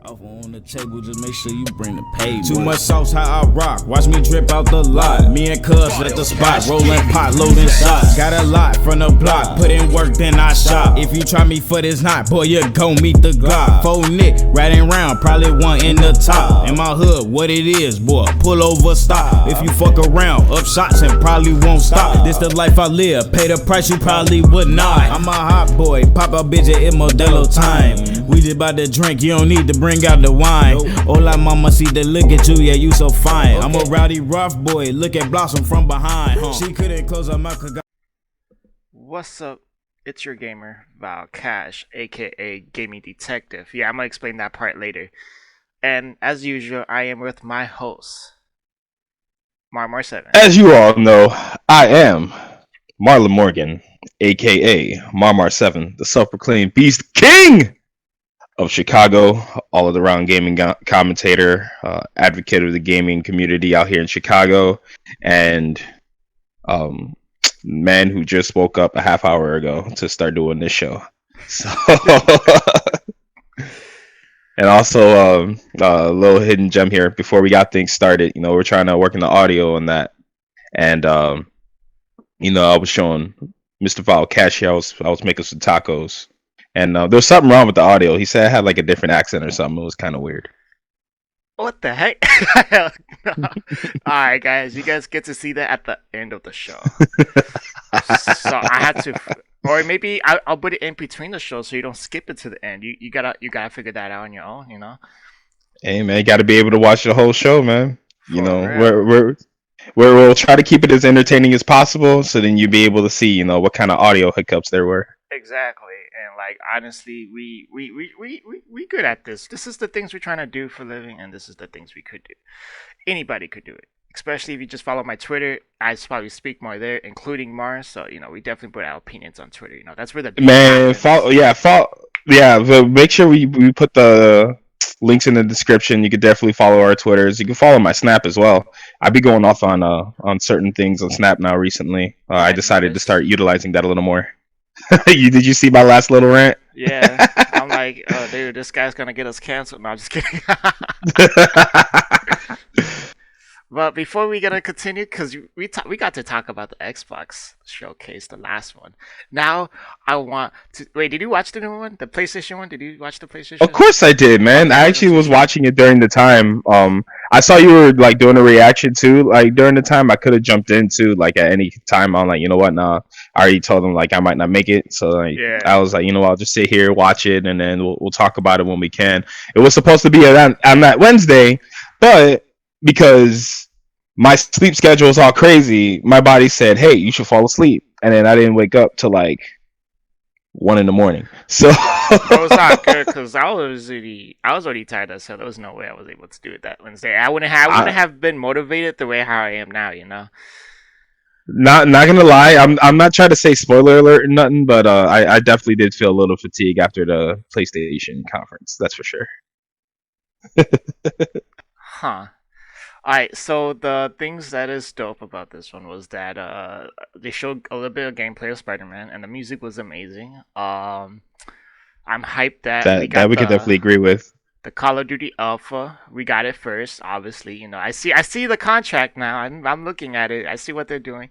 Offer on the table, just make sure you bring the pay. Too much sauce, how I rock. Watch me drip out the lot. Me and cuz at the spot, rolling pot, loading shots. Got a lot from the block, put in work, then I shop. If you try me for this night, boy, you gon' meet the Glock. Full Nick, riding round, probably one in the top. In my hood, what it is, boy, pull over, stop. If you fuck around, up shots and probably won't stop. This the life I live, pay the price you probably would not. I'm a hot boy, pop a bitch at Modelo time. We just about to drink, you don't need to bring out the wine. Hola mama, see the look at you, yeah, you so fine. I'm a rowdy rough boy, look at Blossom from behind. She couldn't close her mouth. What's up? It's your gamer, Val Cash, aka Gaming Detective. Yeah, I'm gonna explain that part later. And as usual, I am with my host, Marmar7. As you all know, I am Marlon Morgan, aka Marmar7, the self-proclaimed Beast King of Chicago, all-around gaming commentator, advocate of the gaming community out here in Chicago, and man who just woke up a half hour ago to start doing this show. So, and also a little hidden gem here before we got things started. You know, we're trying to work in the audio on that, and you know, I was showing Mr. Val Cash here. I was making some tacos. And there's something wrong with the audio. He said it had like a different accent or something. It was kind of weird. What the heck? Alright, guys. You guys get to see that at the end of the show. So I had to... Or maybe I'll put it in between the show so you don't skip it to the end. You gotta figure that out on your own, you know? Hey, man. You got to be able to watch the whole show, man. You know, real. we'll try to keep it as entertaining as possible so then you'll be able to see, you know, what kind of audio hiccups there were. Exactly. And like honestly, we good at this. This is the things we're trying to do for a living, and this is the things we could do. Anybody could do it. Especially if you just follow my Twitter, I probably speak more there, including Mars. So you know, we definitely put our opinions on Twitter. You know, that's where the man but make sure we put the links in the description. You could definitely follow our Twitters. You can follow my Snap as well. I've been going off on certain things on Snap now recently. I decided to start utilizing that a little more. Did you see my last little rant? Yeah, I'm like, oh, dude, this guy's gonna get us canceled. No, I'm just kidding. But before we gonna continue, because we got to talk about the Xbox showcase, the last one. Now I want to wait. Did you watch the new one, the PlayStation one? Did you watch the PlayStation? Of course I did, man. I actually was watching it during the time. I saw you were like doing a reaction too. Like during the time, I could have jumped into like at any time. I'm like, you know what? Nah, I already told them like I might not make it. So like, yeah. I was like, you know, I'll just sit here, watch it, and then we'll talk about it when we can. It was supposed to be on that Wednesday, but because my sleep schedule is all crazy, my body said, hey, you should fall asleep. And then I didn't wake up till like 1 a.m. So that was not good because I was already tired, so there was no way I was able to do it that Wednesday. I wouldn't have been motivated the way how I am now, you know. Not gonna lie, I'm not trying to say spoiler alert or nothing, but I definitely did feel a little fatigue after the PlayStation conference. That's for sure. Huh. Alright, so the things that is dope about this one was that they showed a little bit of gameplay of Spider-Man, and the music was amazing. I'm hyped that we could definitely agree with. The Call of Duty Alpha, we got it first, obviously. You know, I see the contract now. I'm looking at it. I see what they're doing.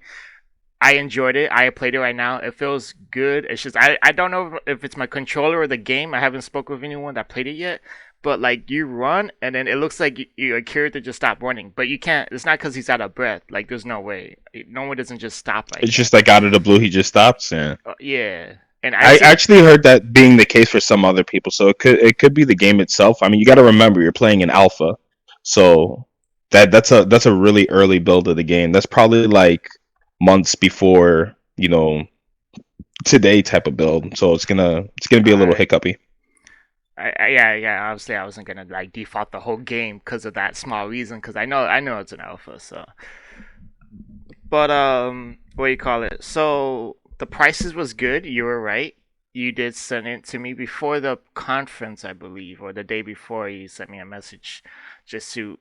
I enjoyed it. I played it right now. It feels good. It's just I don't know if it's my controller or the game. I haven't spoken with anyone that played it yet. But like you run, and then it looks like your character just stopped running. But you can't. It's not because he's out of breath. Like there's no way. No one doesn't just stop. Like it's just like out of the blue, he just stops. Yeah. Yeah. And I actually heard that being the case for some other people. So it could be the game itself. I mean, you got to remember you're playing in alpha, so that's a really early build of the game. That's probably like months before, you know, today type of build. So it's gonna be a little hiccupy. Yeah. Obviously, I wasn't gonna like default the whole game because of that small reason. Because I know it's an alpha. So, but what do you call it? So the prices was good. You were right. You did send it to me before the conference, I believe, or the day before. You sent me a message just to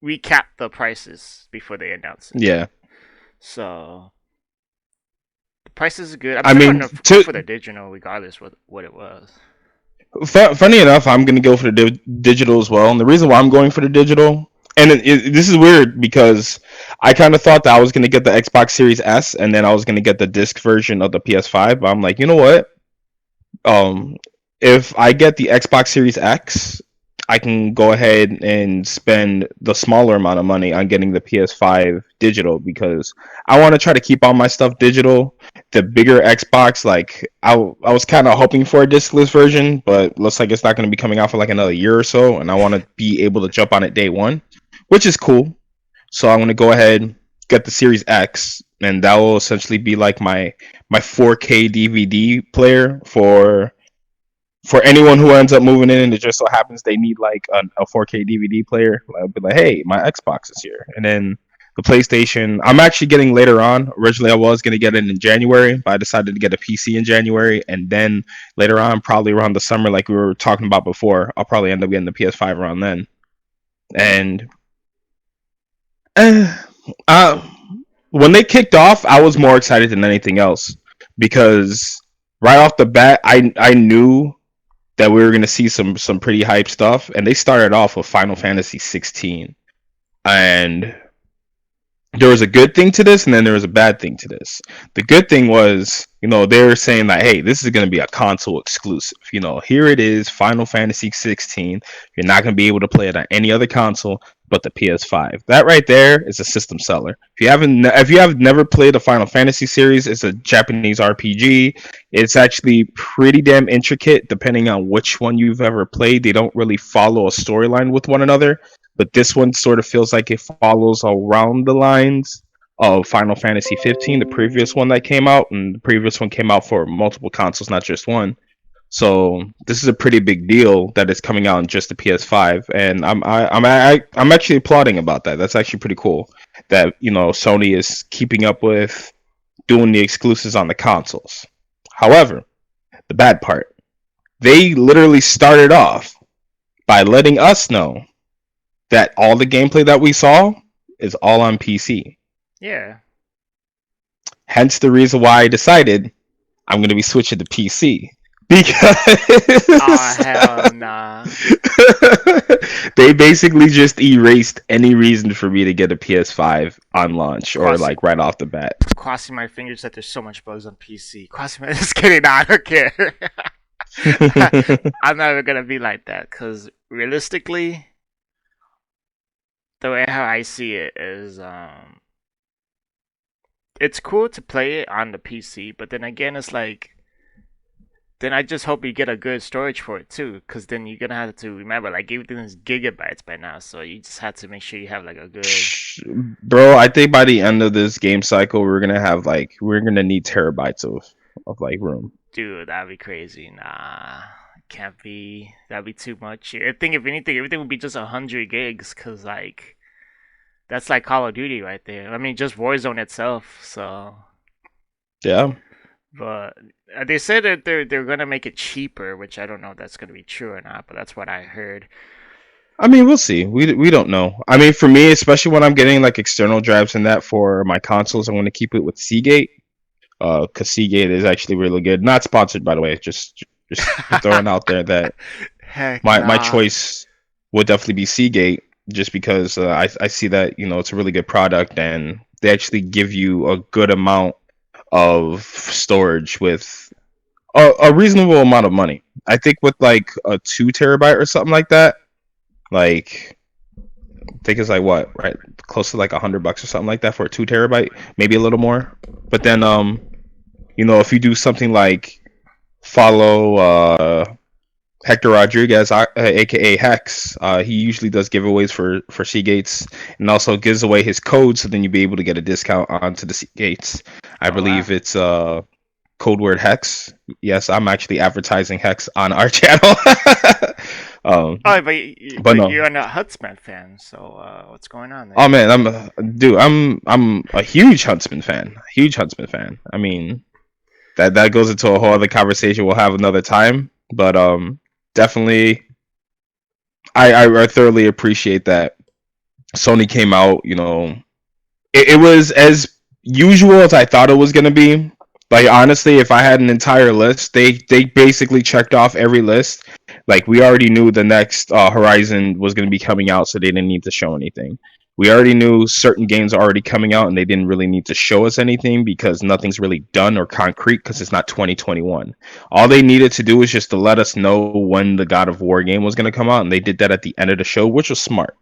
recap the prices before they announce it. Yeah. So the prices are good. I mean, for the digital, regardless what it was. Funny enough, I'm gonna go for the digital as well, and the reason why I'm going for the digital, and this is weird because I kind of thought that I was gonna get the Xbox Series S, and then I was gonna get the disc version of the PS5. But I'm like, you know what? Um, if I get the Xbox Series X, I can go ahead and spend the smaller amount of money on getting the PS5 digital because I want to try to keep all my stuff digital. The bigger Xbox, like I was kind of hoping for a discless version, but looks like it's not going to be coming out for like another year or so, and I want to be able to jump on it day one, which is cool. So I'm going to go ahead get the Series X, and that will essentially be like my 4K DVD player for anyone who ends up moving in and it just so happens they need like a 4K DVD player. I'll be like, hey, my Xbox is here. And then the PlayStation, I'm actually getting later on. Originally, I was going to get it in January, but I decided to get a PC in January. And then later on, probably around the summer, like we were talking about before, I'll probably end up getting the PS5 around then. And uh, when they kicked off, I was more excited than anything else because right off the bat, I knew that we were going to see some pretty hype stuff, and they started off with Final Fantasy 16, and there was a good thing to this, and then there was a bad thing to this. The good thing was, they were saying that, hey, this is going to be a console exclusive. Here it is, Final Fantasy 16. You're not going to be able to play it on any other console but the PS5. That right there is a system seller. If you have never played a Final Fantasy series, it's a Japanese RPG. It's actually pretty damn intricate, depending on which one you've ever played. They don't really follow a storyline with one another. But this one sort of feels like it follows around the lines of Final Fantasy 15, the previous one that came out, and the previous one came out for multiple consoles, not just one. So this is a pretty big deal that it's coming out on just the PS5, and I'm actually applauding about that. That's actually pretty cool that Sony is keeping up with doing the exclusives on the consoles. However, the bad part, they literally started off by letting us know that all the gameplay that we saw is all on PC. Yeah. Hence the reason why I decided I'm going to be switching to PC. Because oh hell nah. They basically just erased any reason for me to get a PS5 on launch or like right off the bat. Crossing my fingers that there's so much bugs on PC. Just kidding, nah, I don't care. I'm never gonna be like that because realistically, the way how I see it is, it's cool to play it on the PC, but then again, it's like. Then I just hope you get a good storage for it too, because then you're gonna have to remember like everything is gigabytes by now, so you just have to make sure you have like a good. Bro, I think by the end of this game cycle, we're gonna need terabytes of like room. Dude, that'd be crazy. Nah, can't be. That'd be too much. I think if anything, everything would be just 100 gigs, cause like that's like Call of Duty right there. I mean, just Warzone itself. So. Yeah. But they said that they're gonna make it cheaper, which I don't know if that's gonna be true or not. But that's what I heard. I mean, we'll see. We don't know. I mean, for me, especially when I'm getting like external drives and that for my consoles, I'm gonna keep it with Seagate. Because Seagate is actually really good. Not sponsored, by the way. Just throwing out there that my choice would definitely be Seagate, just because I see that it's a really good product and they actually give you a good amount of storage with a reasonable amount of money. I think with like a 2 terabyte or something like that, like I think it's like what, right, close to like $100 or something like that for a 2 terabyte, maybe a little more. But then if you do something like follow Hector Rodriguez, aka Hex, he usually does giveaways for Seagates and also gives away his code, so then you'll be able to get a discount onto the Seagates. I believe it's code word Hex. Yes, I'm actually advertising Hex on our channel. But no. You're not a Huntsman fan, so what's going on there? Oh man, I'm a huge Huntsman fan. I mean, that goes into a whole other conversation we'll have another time. But definitely, I thoroughly appreciate that Sony came out. It was as usual as I thought it was gonna be. Like honestly, if I had an entire list, they basically checked off every list Like we already knew the next Horizon was going to be coming out, so they didn't need to show anything. We already knew certain games are already coming out, and they didn't really need to show us anything because nothing's really done or concrete because it's not 2021. All they needed to do was just to let us know when the God of War game was going to come out, and they did that at the end of the show, which was smart.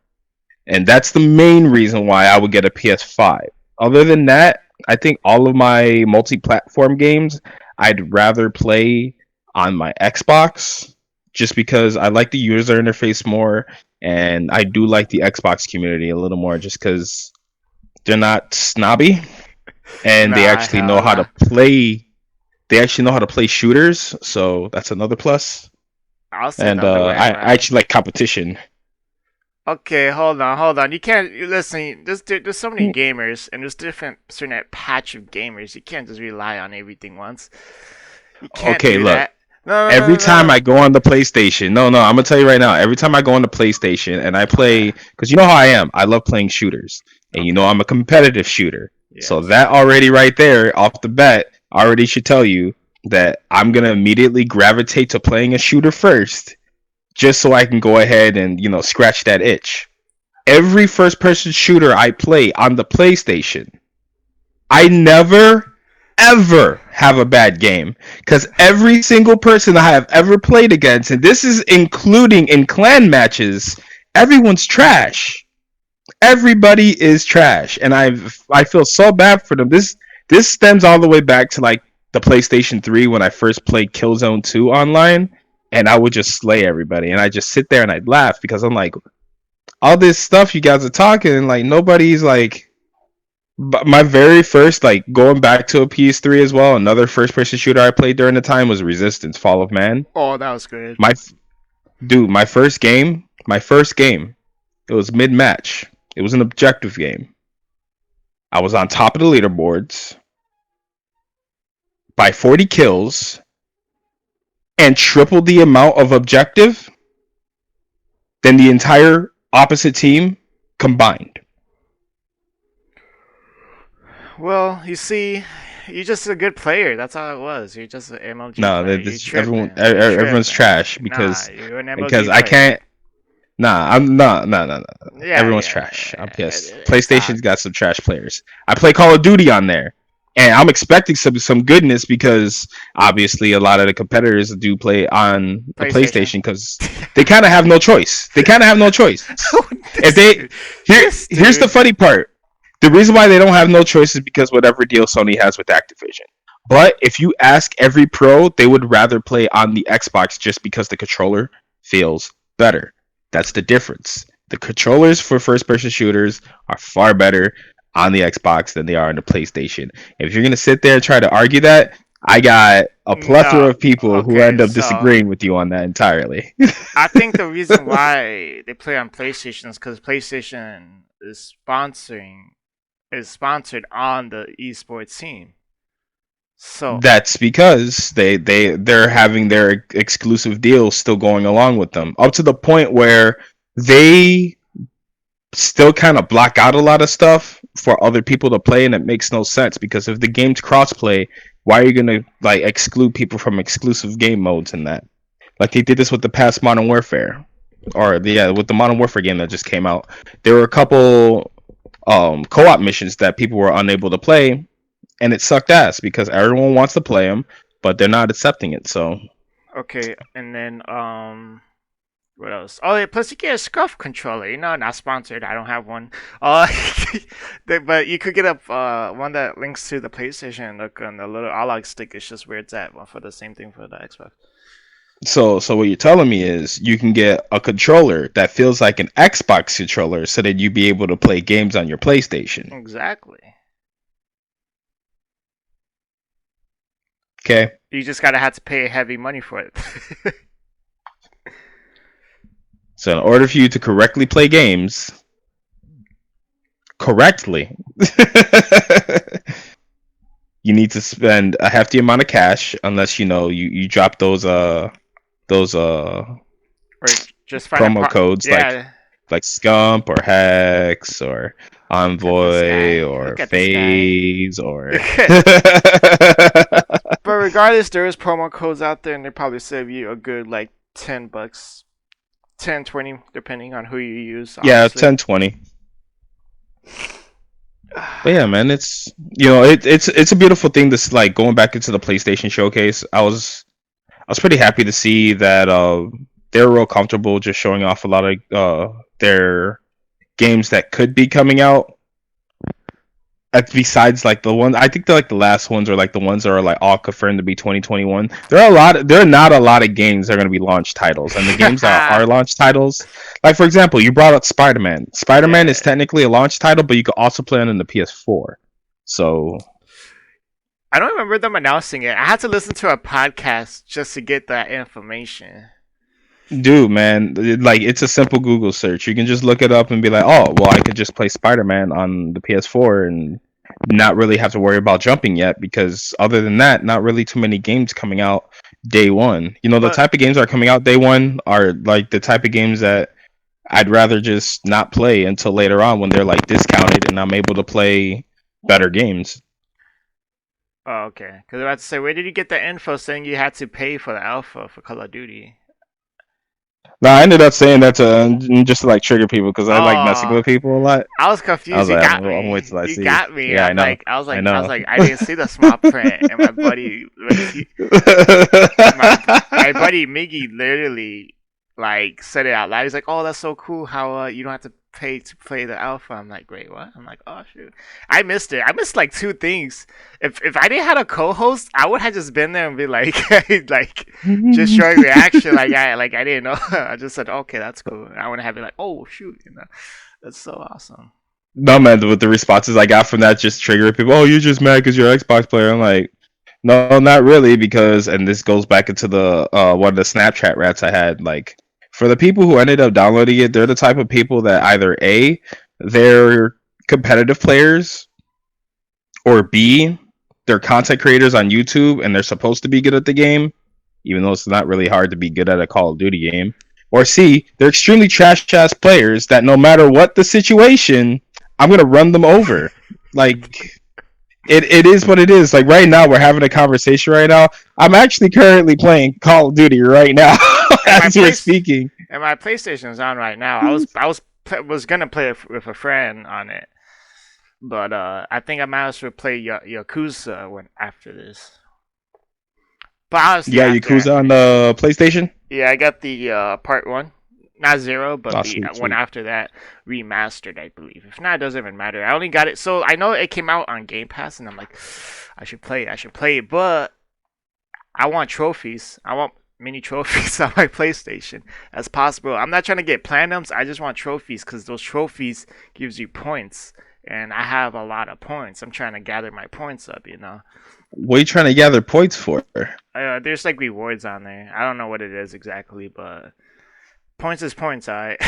And that's the main reason why I would get a PS5. Other than that, I think all of my multi-platform games I'd rather play on my Xbox just because I like the user interface more and I do like the Xbox community a little more just because they're not snobby and they actually know how to play. They actually know how to play shooters, so that's another plus. I'll say And I actually like competition. Okay, hold on. You can't listen. There's so many gamers, and there's different certain patch of gamers. You can't just rely on everything once. You can't do Look. that. No, Every time I go on the PlayStation, no, I'm gonna tell you right now. Every time I go on the PlayStation and I play, because you know how I am, I love playing shooters, and you know I'm a competitive shooter. Yes. So that already right there, off the bat, already should tell you that I'm gonna immediately gravitate to playing a shooter first, just so I can go ahead and scratch that itch. Every first-person shooter I play on the PlayStation, I never ever have a bad game because every single person I have ever played against, and this is including in clan matches, everyone's trash. Everybody is trash, and I feel so bad for them. This stems all the way back to like the PlayStation 3 when I first played Killzone 2 online, and I would just slay everybody, and I just sit there and I'd laugh because I'm like, all this stuff you guys are talking, and like nobody's like. But my very first, like, going back to a PS3 as well, another first-person shooter I played during the time was Resistance: Fall of Man. Oh, that was good. My first game, it was mid-match. It was an objective game. I was on top of the leaderboards by 40 kills and triple the amount of objective than the entire opposite team combined. Well, you see, you're just a good player. That's all it was. You're just an MLG player. Everyone's trash because I can't. I'm not. Yeah, everyone's trash. I'm pissed. PlayStation's got some trash players. I play Call of Duty on there, and I'm expecting some goodness because obviously a lot of the competitors do play on the PlayStation because they kind of have no choice. If here's the funny part. The reason why they don't have no choice is because whatever deal Sony has with Activision. But if you ask every pro, they would rather play on the Xbox just because the controller feels better. That's the difference. The controllers for first-person shooters are far better on the Xbox than they are on the PlayStation. If you're going to sit there and try to argue that, I got a plethora of people who end up disagreeing with you on that entirely. I think the reason why they play on PlayStation is because PlayStation is sponsored on the esports team. So that's because they're having their exclusive deals still going along with them up to the point where they still kind of block out a lot of stuff for other people to play, and it makes no sense because if the game's crossplay, why are you gonna like exclude people from exclusive game modes in that? Like they did this with the past Modern Warfare, with the Modern Warfare game that just came out. There were a couple co-op missions that people were unable to play, and it sucked ass because everyone wants to play them, but they're not accepting it. So okay, and then what else? Oh, yeah, plus you get a Scruff controller. Not sponsored. I don't have one. But you could get one that links to the PlayStation. Look on the little analog stick. It's just where it's at. For the same thing for the Xbox. So what you're telling me is you can get a controller that feels like an Xbox controller so that you'd be able to play games on your PlayStation. Exactly. Okay. You just gotta have to pay heavy money for it. So in order for you to correctly play games, you need to spend a hefty amount of cash unless you drop those or just promo codes like Scump or Hex or Envoy or Phase or But regardless, there is promo codes out there and they probably save you a good like $10, 10, 20, depending on who you use. Yeah, Obviously. 10-20. But yeah, man, it's it's a beautiful thing. This like going back into the PlayStation showcase. I was pretty happy to see that they're real comfortable just showing off a lot of their games that could be coming out. Besides like the ones, I think they're like the last ones, or like the ones that are like all confirmed to be 2021. There are not a lot of games that are going to be launch titles, and the games that are launch titles, like for example, you brought up Spider-Man. Spider-Man Yeah. is technically a launch title, but you can also play it on the PS4. So I don't remember them announcing it. I had to listen to a podcast just to get that information. dude, man, like it's a simple Google search. You can just look it up and be like, oh, well, I could just play Spider-Man on the PS4 and not really have to worry about jumping yet, because other than that, not really too many games coming out day one. You know, the But type of games that are coming out day one are like the type of games that I'd rather just not play until later on when they're like discounted and I'm able to play better games. oh, okay. Because I was about to say, where did you get the info saying you had to pay for the alpha for Call of Duty? Now, I ended up saying that to just to like trigger people because I like messing Oh, with people a lot. I was I confused. was You like, got I'm wait me. till I You see. got me. Yeah, I I'm know. like, I was I like, I was know. like, I didn't see the small print, and my buddy, my buddy Miggy literally like said it out loud. He's like, "Oh, that's so cool! How you don't have to pay to play the alpha." I'm like, "Wait, what?" I'm like, "Oh shoot, I missed it. I missed like two things. If I didn't have a co-host, I would have just been there and be like, like just showing reaction, like I didn't know. I just said, "Okay, that's cool." And I wouldn't have been like, "Oh shoot," That's so awesome. No, man, with the responses I got from that just triggered people. Oh, you're just mad because you're an Xbox player. I'm like, no, not really, because, and this goes back into the one of the Snapchat rats I had. Like, for the people who ended up downloading it, they're the type of people that either A, they're competitive players, or B, they're content creators on YouTube and they're supposed to be good at the game, even though it's not really hard to be good at a Call of Duty game. Or C, they're extremely trash ass players that no matter what the situation, I'm gonna run them over. Like it is what it is. Like right now, we're having a conversation right now. I'm actually currently playing Call of Duty right now And my as we're place speaking. and my PlayStation is on right now. I was gonna play it with a friend on it, but I think I might as well play Yakuza when after this. But You honestly, got after I Yakuza on finish it, the PlayStation? yeah, I got the part one, not zero, but Oh, the sweet, one sweet. after that remastered, I believe. If not, it doesn't even matter. I only got it, so I know it came out on Game Pass, and I'm like, I should play it. I should play it, but I want trophies. I want mini trophies on my PlayStation as possible. I'm not trying to get platinums. I just want trophies because those trophies gives you points, and I have a lot of points. I'm trying to gather my points up. What are you trying to gather points for? There's like rewards on there. I don't know what it is exactly, but points is points, alright.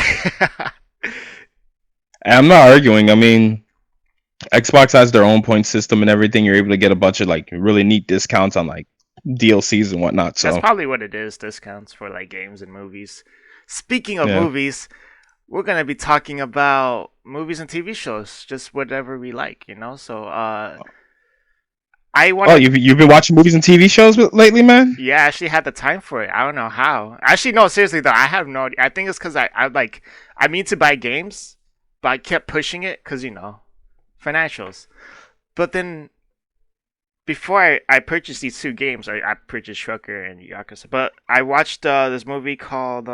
I'm not arguing. I mean, Xbox has their own point system and everything. You're able to get a bunch of like really neat discounts on like DLCs and whatnot. That's So probably what it is. Discounts for like games and movies. Speaking of yeah. movies, we're gonna be talking about movies and TV shows, just whatever we like. So I want Oh, to. you've been watching movies and TV shows lately, man? Yeah, I actually had the time for it. I don't know how. Actually, no, seriously though, I have no. I think it's because I mean to buy games, but I kept pushing it because financials. But then before I purchased these two games, I purchased Trucker and Yakuza. But I watched this movie called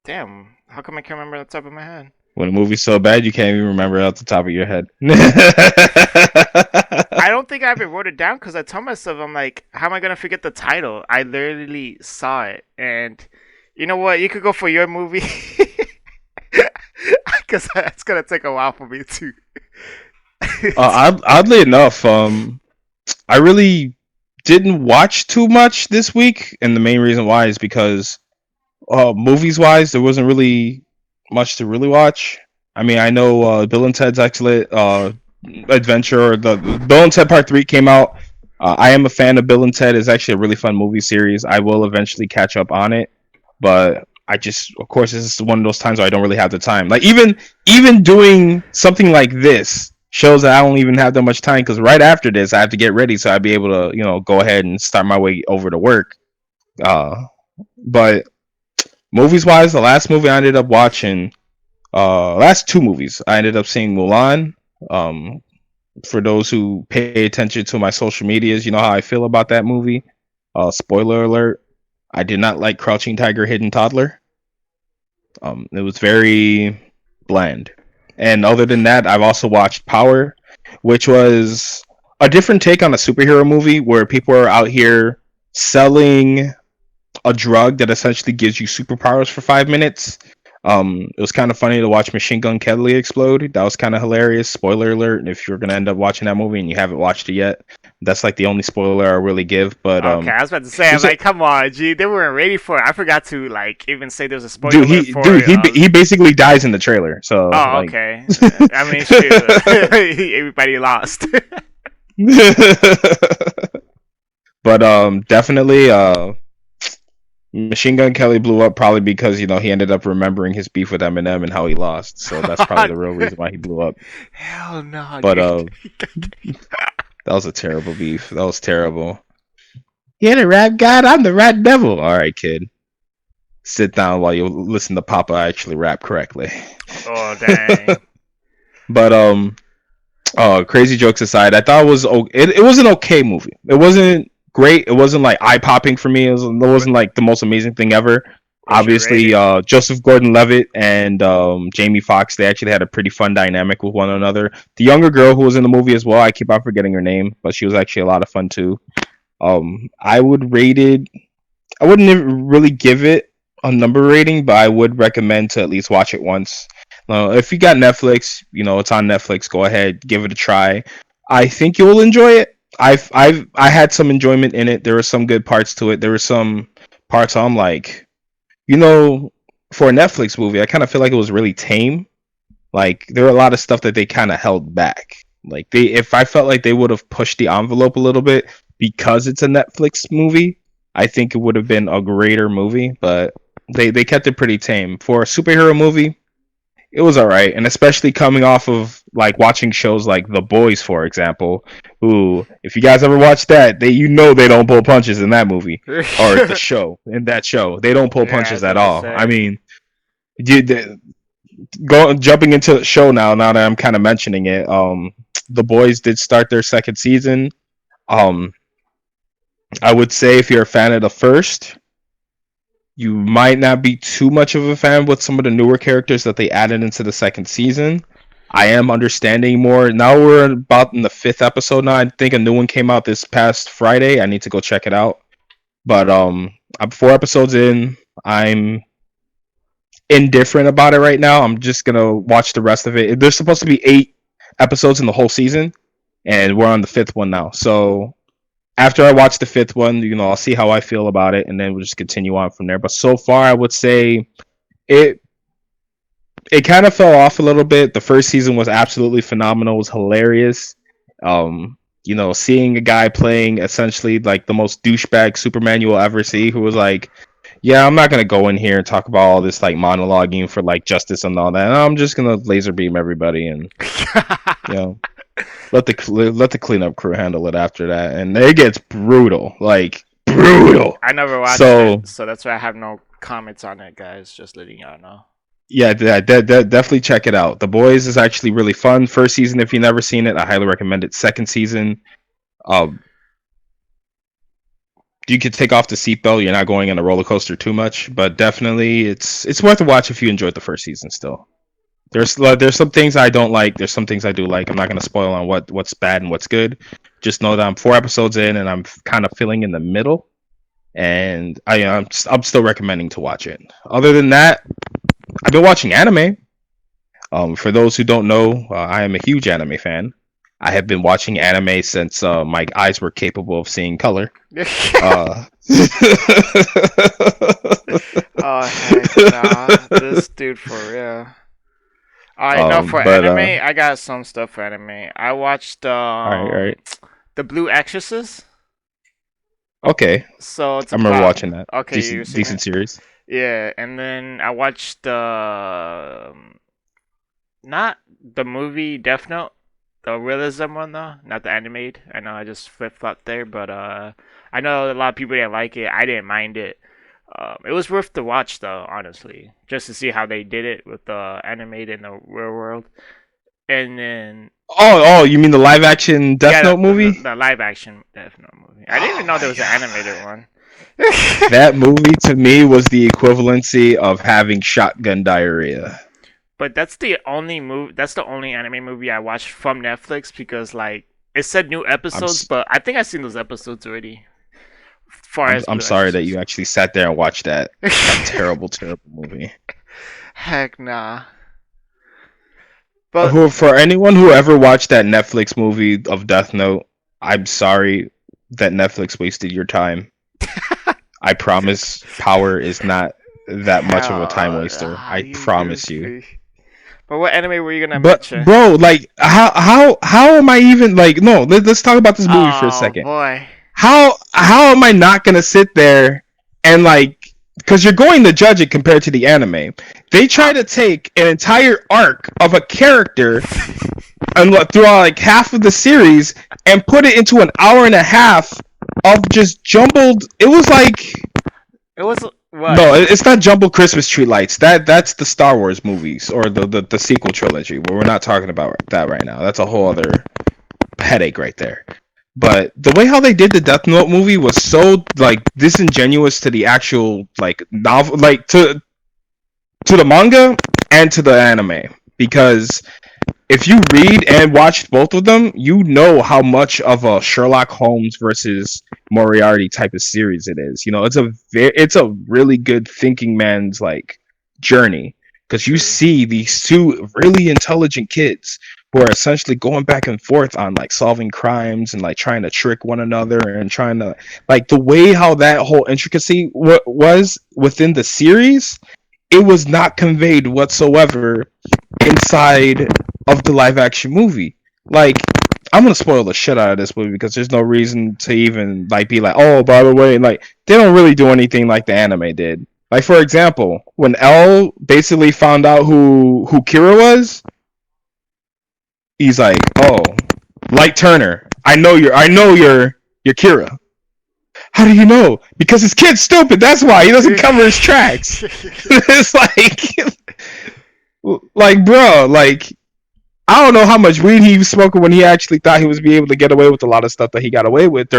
damn, how come I can't remember the top of my head? When a movie's so bad you can't even remember it off the top of your head. I don't think I ever wrote it down because I told myself, I'm like, how am I gonna forget the title? I literally saw it, and you know what? You could go for your movie because that's gonna take a while for me to. Oddly enough, I really didn't watch too much this week, and the main reason why is because, movies wise, there wasn't really much to really watch. I mean, I know Bill and Ted's Excellent Adventure, or the Bill and Ted Part 3 came out. I am a fan of Bill and Ted. It's actually a really fun movie series. I will eventually catch up on it, but I just, of course, this is one of those times where I don't really have the time. Like even doing something like this shows that I don't even have that much time, because right after this I have to get ready so I'd be able to go ahead and start my way over to work. Uh, but movies wise, the last movie I ended up watching, last two movies, I ended up seeing Mulan. Um, for those who pay attention to my social medias, you know how I feel about that movie. Spoiler alert: I did not like Crouching Tiger, Hidden Toddler. It was very bland. And other than that, I've also watched Power, which was a different take on a superhero movie where people are out here selling a drug that essentially gives you superpowers for 5 minutes. It was kind of funny to watch Machine Gun Kelly explode. That was kind of hilarious. Spoiler alert: if you're gonna end up watching that movie and you haven't watched it yet, that's like the only spoiler I really give. But Okay, I was about to say, I'm it's a, like, come on, G, they weren't ready for it. I forgot to like even say there was a spoiler dude, alert for. he basically dies in the trailer. So Oh, like, okay. I mean, shoot, everybody lost. but definitely Machine Gun Kelly blew up probably because he ended up remembering his beef with Eminem and how he lost. So that's probably the real reason why he blew up. Hell no, But dude. that was a terrible beef. That was terrible. You're the rap god. I'm the rap devil. All right, kid. Sit down while you listen to Papa actually rap correctly. Oh dang. But crazy jokes aside, I thought it was an okay movie. It wasn't great. It wasn't like eye popping for me. It wasn't like the most amazing thing ever. What's your Obviously, rating? Joseph Gordon-Levitt and Jamie Foxx, they actually had a pretty fun dynamic with one another. The younger girl who was in the movie as well, I keep on forgetting her name, but she was actually a lot of fun too. I would rate it. I wouldn't really give it a number rating, but I would recommend to at least watch it once. If you got Netflix, it's on Netflix. Go ahead, give it a try. I think you'll enjoy it. I had some enjoyment in it. There were some good parts to it. There were some parts I'm like, for a Netflix movie, I kind of feel like it was really tame. Like there were a lot of stuff that they kind of held back. Like if I felt like they would have pushed the envelope a little bit because it's a Netflix movie, I think it would have been a greater movie. But they kept it pretty tame for a superhero movie. It was all right, and especially coming off of like watching shows like The Boys, for example. Who, if you guys ever watched that, they don't pull punches in that movie or the show. In that show, they don't pull Yeah, I punches was at about to all. I say. mean, jumping into the show now that I'm kind of mentioning it. The Boys did start their second season. Um, I would say if you're a fan of the first, you might not be too much of a fan with some of the newer characters that they added into the second season. I am understanding more. Now we're about in the fifth episode now. I think a new one came out this past Friday. I need to go check it out. But I'm 4 episodes in. I'm indifferent about it right now. I'm just gonna watch the rest of it. There's supposed to be 8 episodes in the whole season, and we're on the fifth one now. So after I watch the fifth one, I'll see how I feel about it, and then we'll just continue on from there. But so far, I would say it it kind of fell off a little bit. The first season was absolutely phenomenal. It was hilarious. Seeing a guy playing essentially like the most douchebag Superman you will ever see, who was like, "Yeah, I'm not gonna go in here and talk about all this like monologuing for like justice and all that. I'm just gonna laser beam everybody and you know let the cleanup crew handle it after that." And it gets brutal, like brutal. I never watched So it, so that's why I have no comments on it, guys. Just letting y'all know. yeah, definitely check it out. The Boys is actually really fun. First season, if you've never seen it, I highly recommend it. Second season, um, you could take off the seatbelt. You're not going on a roller coaster too much, but definitely it's worth a watch if you enjoyed the first season. Still, there's some things I don't like. There's some things I do like. I'm not gonna spoil on what's bad and what's good. Just know that I'm 4 episodes in and I'm kind of feeling in the middle, and I'm still recommending to watch it. Other than that, I've been watching anime. For those who don't know, I am a huge anime fan. I have been watching anime since my eyes were capable of seeing color. Uh, Oh heck nah, this dude for real. Alright, no, for but anime, I got some stuff for anime. I watched all right, the Blue Exorcist. okay. So it's I remember about watching that. okay, you've seen Decent it. series. Yeah, and then I watched not the movie Death Note, the realism one though, not the animated. I know I just flip flopped there, but I I know a lot of people didn't like it. I didn't mind it. It was worth the watch though, honestly, just to see how they did it with the animated in the real world. And then You mean the live action Death yeah, Note movie? the live action Death Note movie. I didn't even know there was an animated one. That movie to me was the equivalency of having shotgun diarrhea. But that's the only movie. That's the only anime movie I watched from Netflix because like it said new episodes, but I think I've seen those episodes already. Far as I'm new sorry that episodes. you actually sat there and watched that terrible, terrible movie. Heck nah. But For anyone who ever watched that Netflix movie of Death Note, I'm sorry that Netflix wasted your time. I promise Power is not that much of a time waster. I promise you. But what anime were you gonna But mention? bro, like how am I even like no, let's talk about this movie for a Oh second. boy. How am I not gonna sit there and like because you're going to judge it compared to the anime. They try to take an entire arc of a character and throughout like half of the series and put it into an hour and a half of just jumbled. It was like It was what? no, it's not jumbled Christmas tree lights. That's the Star Wars movies or the sequel trilogy. But we're not talking about that right now. That's a whole other headache right there. But the way how they did the Death Note movie was so like disingenuous to the actual like novel, like to the manga and to the anime. Because if you read and watch both of them, you know how much of a Sherlock Holmes versus Moriarty type of series it is. You know, it's a really good thinking man's like journey because you see these two really intelligent kids who are essentially going back and forth on like solving crimes and like trying to trick one another and trying to like the way how that whole intricacy was within the series, it was not conveyed whatsoever inside of the live action movie. Like, I'm gonna spoil the shit out of this movie because there's no reason to even like be like, oh, by the way, like they don't really do anything like the anime did. Like for example, when L basically found out who Kira was, he's like, oh, Light Turner, I know you're Kira. How do you know? Because his kid's stupid. That's why he doesn't cover his tracks. It's like, bro, like, I don't know how much weed he was smoking when he actually thought he was be able to get away with a lot of stuff that he got away with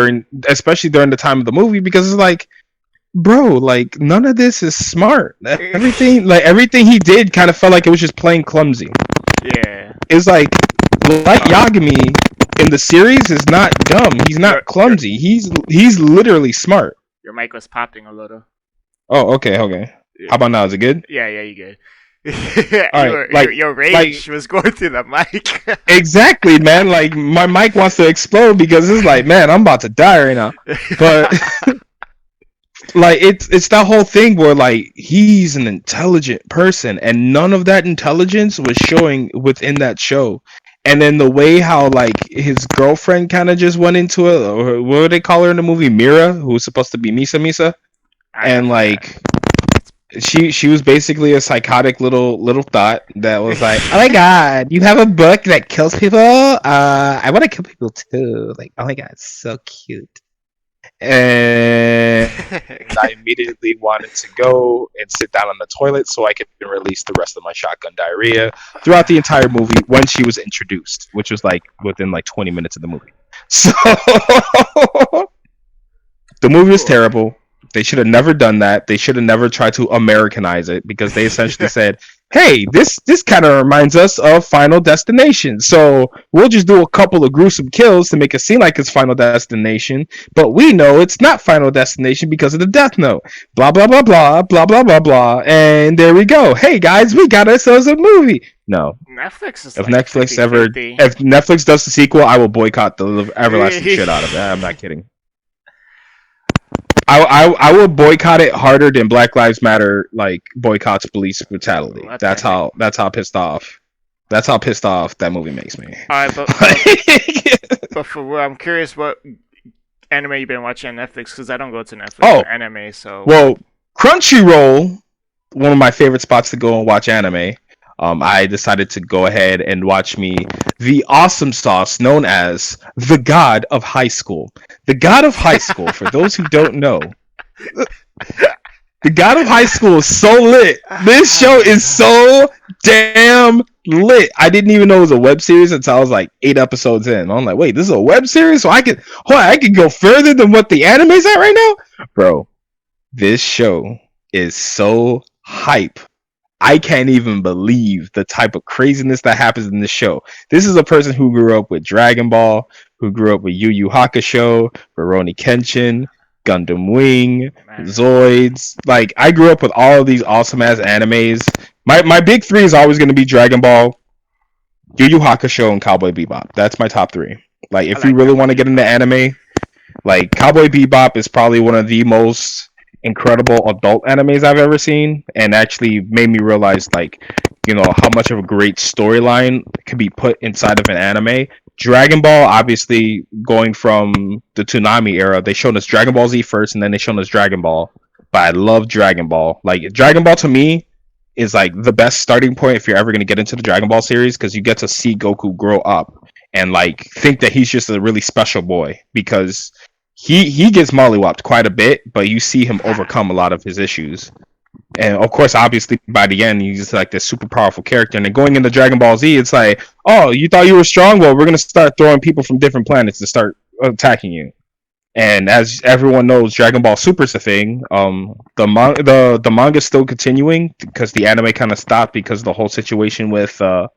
especially during the time of the movie. Because it's like, bro, like none of this is smart. Everything he did kind of felt like it was just plain clumsy. Yeah. It's like Yagami in the series is not dumb. He's not clumsy. He's literally smart. Your mic was popping a little. Oh, okay. Yeah. How about now? Is it good? Yeah, you good. Your rage was going through the mic. Exactly, man. Like my mic wants to explode because it's like, man, I'm about to die right now. But like it's that whole thing where like he's an intelligent person and none of that intelligence was showing within that show. And then the way how like his girlfriend kind of just went into it, or what would they call her in the movie, Mira, who was supposed to be Misa, and like she was basically a psychotic little thought that was like, oh my god, you have a book that kills people. I want to kill people too. Like, oh my god, it's so cute. And I immediately wanted to go and sit down on the toilet so I could release the rest of my shotgun diarrhea throughout the entire movie when she was introduced, which was like within like 20 minutes of the movie. So the movie was terrible. They should have never done that. They should have never tried to Americanize it because they essentially said, hey, this kind of reminds us of Final Destination. So we'll just do a couple of gruesome kills to make it seem like it's Final Destination, but we know it's not Final Destination because of the Death Note. Blah, blah, blah, blah, blah, blah, blah, blah. And there we go. Hey, guys, we got ourselves a movie. No. Netflix is if like Netflix 50-50. if Netflix does the sequel, I will boycott the everlasting shit out of it. I'm not kidding. I will boycott it harder than Black Lives Matter like boycotts police brutality. That's how pissed off. That's how pissed off that movie makes me. Alright, but for what I'm curious, what anime you've been watching on Netflix? Because I don't go to Netflix for anime. So well, Crunchyroll, one of my favorite spots to go and watch anime. I decided to go ahead and watch me the awesome sauce known as the God of High School. The God of High School, for those who don't know, the God of High School is so lit. This show is so damn lit. I didn't even know it was a web series until I was like 8 episodes in. I'm like, wait, this is a web series? So I could go further than what the anime's at right now? Bro, this show is so hype. I can't even believe the type of craziness that happens in this show. This is a person who grew up with Dragon Ball, who grew up with Yu Yu Hakusho, Rurouni Kenshin, Gundam Wing, Zoids. Like, I grew up with all of these awesome ass animes. My big three is always going to be Dragon Ball, Yu Yu Hakusho, and Cowboy Bebop. That's my top three. Like, if you really want to get into anime, like, Cowboy Bebop is probably one of the most incredible adult animes I've ever seen, and actually made me realize, like, you know, how much of a great storyline could be put inside of an anime. Dragon Ball, obviously, going from the Toonami era, they showed us Dragon Ball Z first, and then they showed us Dragon Ball. But I love Dragon Ball. Like, Dragon Ball to me is like the best starting point if you're ever going to get into the Dragon Ball series, because you get to see Goku grow up and like think that he's just a really special boy, because he gets mollywopped quite a bit, but you see him overcome a lot of his issues. And of course, obviously, by the end, he's like this super powerful character. And then going into Dragon Ball Z, it's like, oh, you thought you were strong? Well, we're gonna start throwing people from different planets to start attacking you. And as everyone knows, Dragon Ball Super's a thing. The manga's still continuing because the anime kind of stopped because of the whole situation with the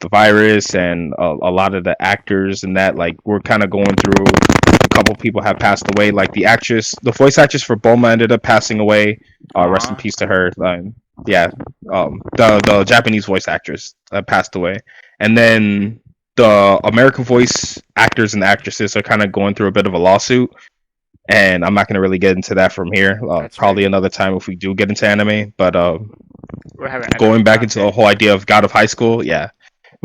virus, and a lot of the actors and that, like, we're kind of going through. A couple people have passed away. Like the voice actress for Bulma ended up passing away. Rest in peace to her. The Japanese voice actress passed away, and then the American voice actors and actresses are kind of going through a bit of a lawsuit. And I'm not going to really get into that from here. Probably another time if we do get into anime. But going back into the whole idea of God of High School, yeah.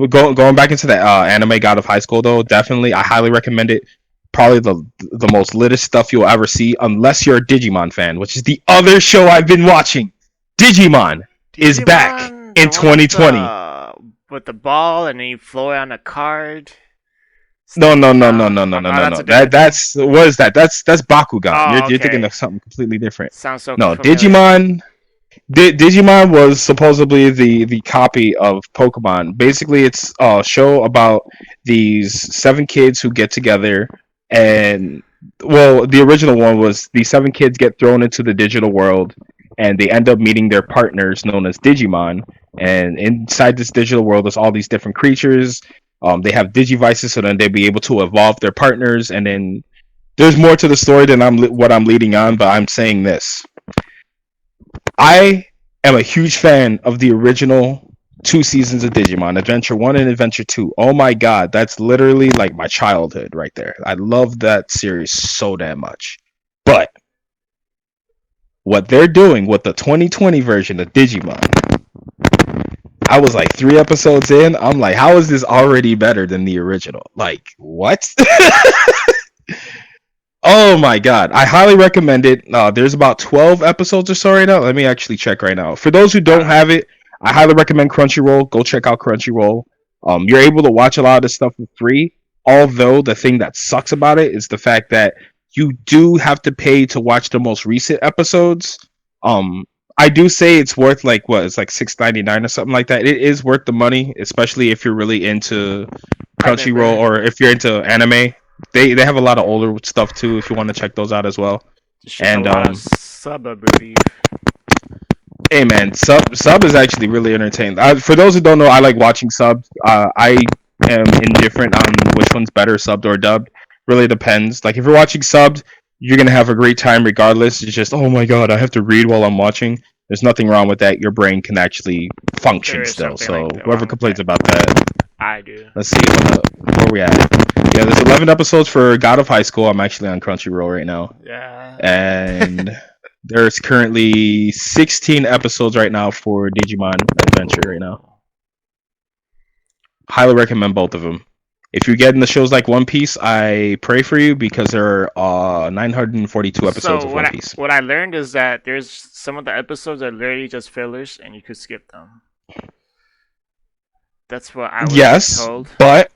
Going back into the anime God of High School, though, definitely, I highly recommend it. Probably the most littest stuff you'll ever see, unless you're a Digimon fan, which is the other show I've been watching. Digimon is back in 2020. With the ball, and then you float on a card. No. That's what is that? That's Bakugan. You're thinking of something completely different. Sounds so. No, familiar. Digimon was supposedly the copy of Pokemon. Basically, it's a show about these 7 kids who get together, and well, the original one was the 7 kids get thrown into the digital world, and they end up meeting their partners known as Digimon. And inside this digital world, there's all these different creatures. They have digivices, so then they'll be able to evolve their partners. And then there's more to the story than what I'm leading on, but I'm saying this. I am a huge fan of the original 2 seasons of Digimon, Adventure 1 and Adventure 2. Oh my god, that's literally like my childhood right there. I love that series so damn much. But what they're doing with the 2020 version of Digimon, I was like 3 episodes in. I'm like, how is this already better than the original? Like, what? Oh my god, I highly recommend it. There's about 12 episodes or so right now. Let me actually check right now. For those who don't have it, I highly recommend Crunchyroll. Go check out Crunchyroll. You're able to watch a lot of this stuff for free. Although the thing that sucks about it is the fact that you do have to pay to watch the most recent episodes. I do say it's worth like it's like $6.99 or something like that. It is worth the money, especially if you're really into Crunchyroll or if you're into anime. They have a lot of older stuff too if you want to check those out as well. And hey man, sub is actually really entertaining. For those who don't know, I like watching subs. I am indifferent on which one's better, subbed or dubbed. Really depends. Like if you're watching subbed, you're gonna have a great time regardless. It's just, oh my god, I have to read while I'm watching. There's nothing wrong with that. Your brain can actually function still. So like whoever complains about that, I do. Let's see where we at. Yeah, there's 11 episodes for God of High School. I'm actually on Crunchyroll right now. Yeah. And there's currently 16 episodes right now for Digimon Adventure right now. Highly recommend both of them. If you get into shows like One Piece, I pray for you because there are 942 episodes of One Piece. What I learned is that there's some of the episodes are literally just fillers and you could skip them. That's what I was Yes, told. but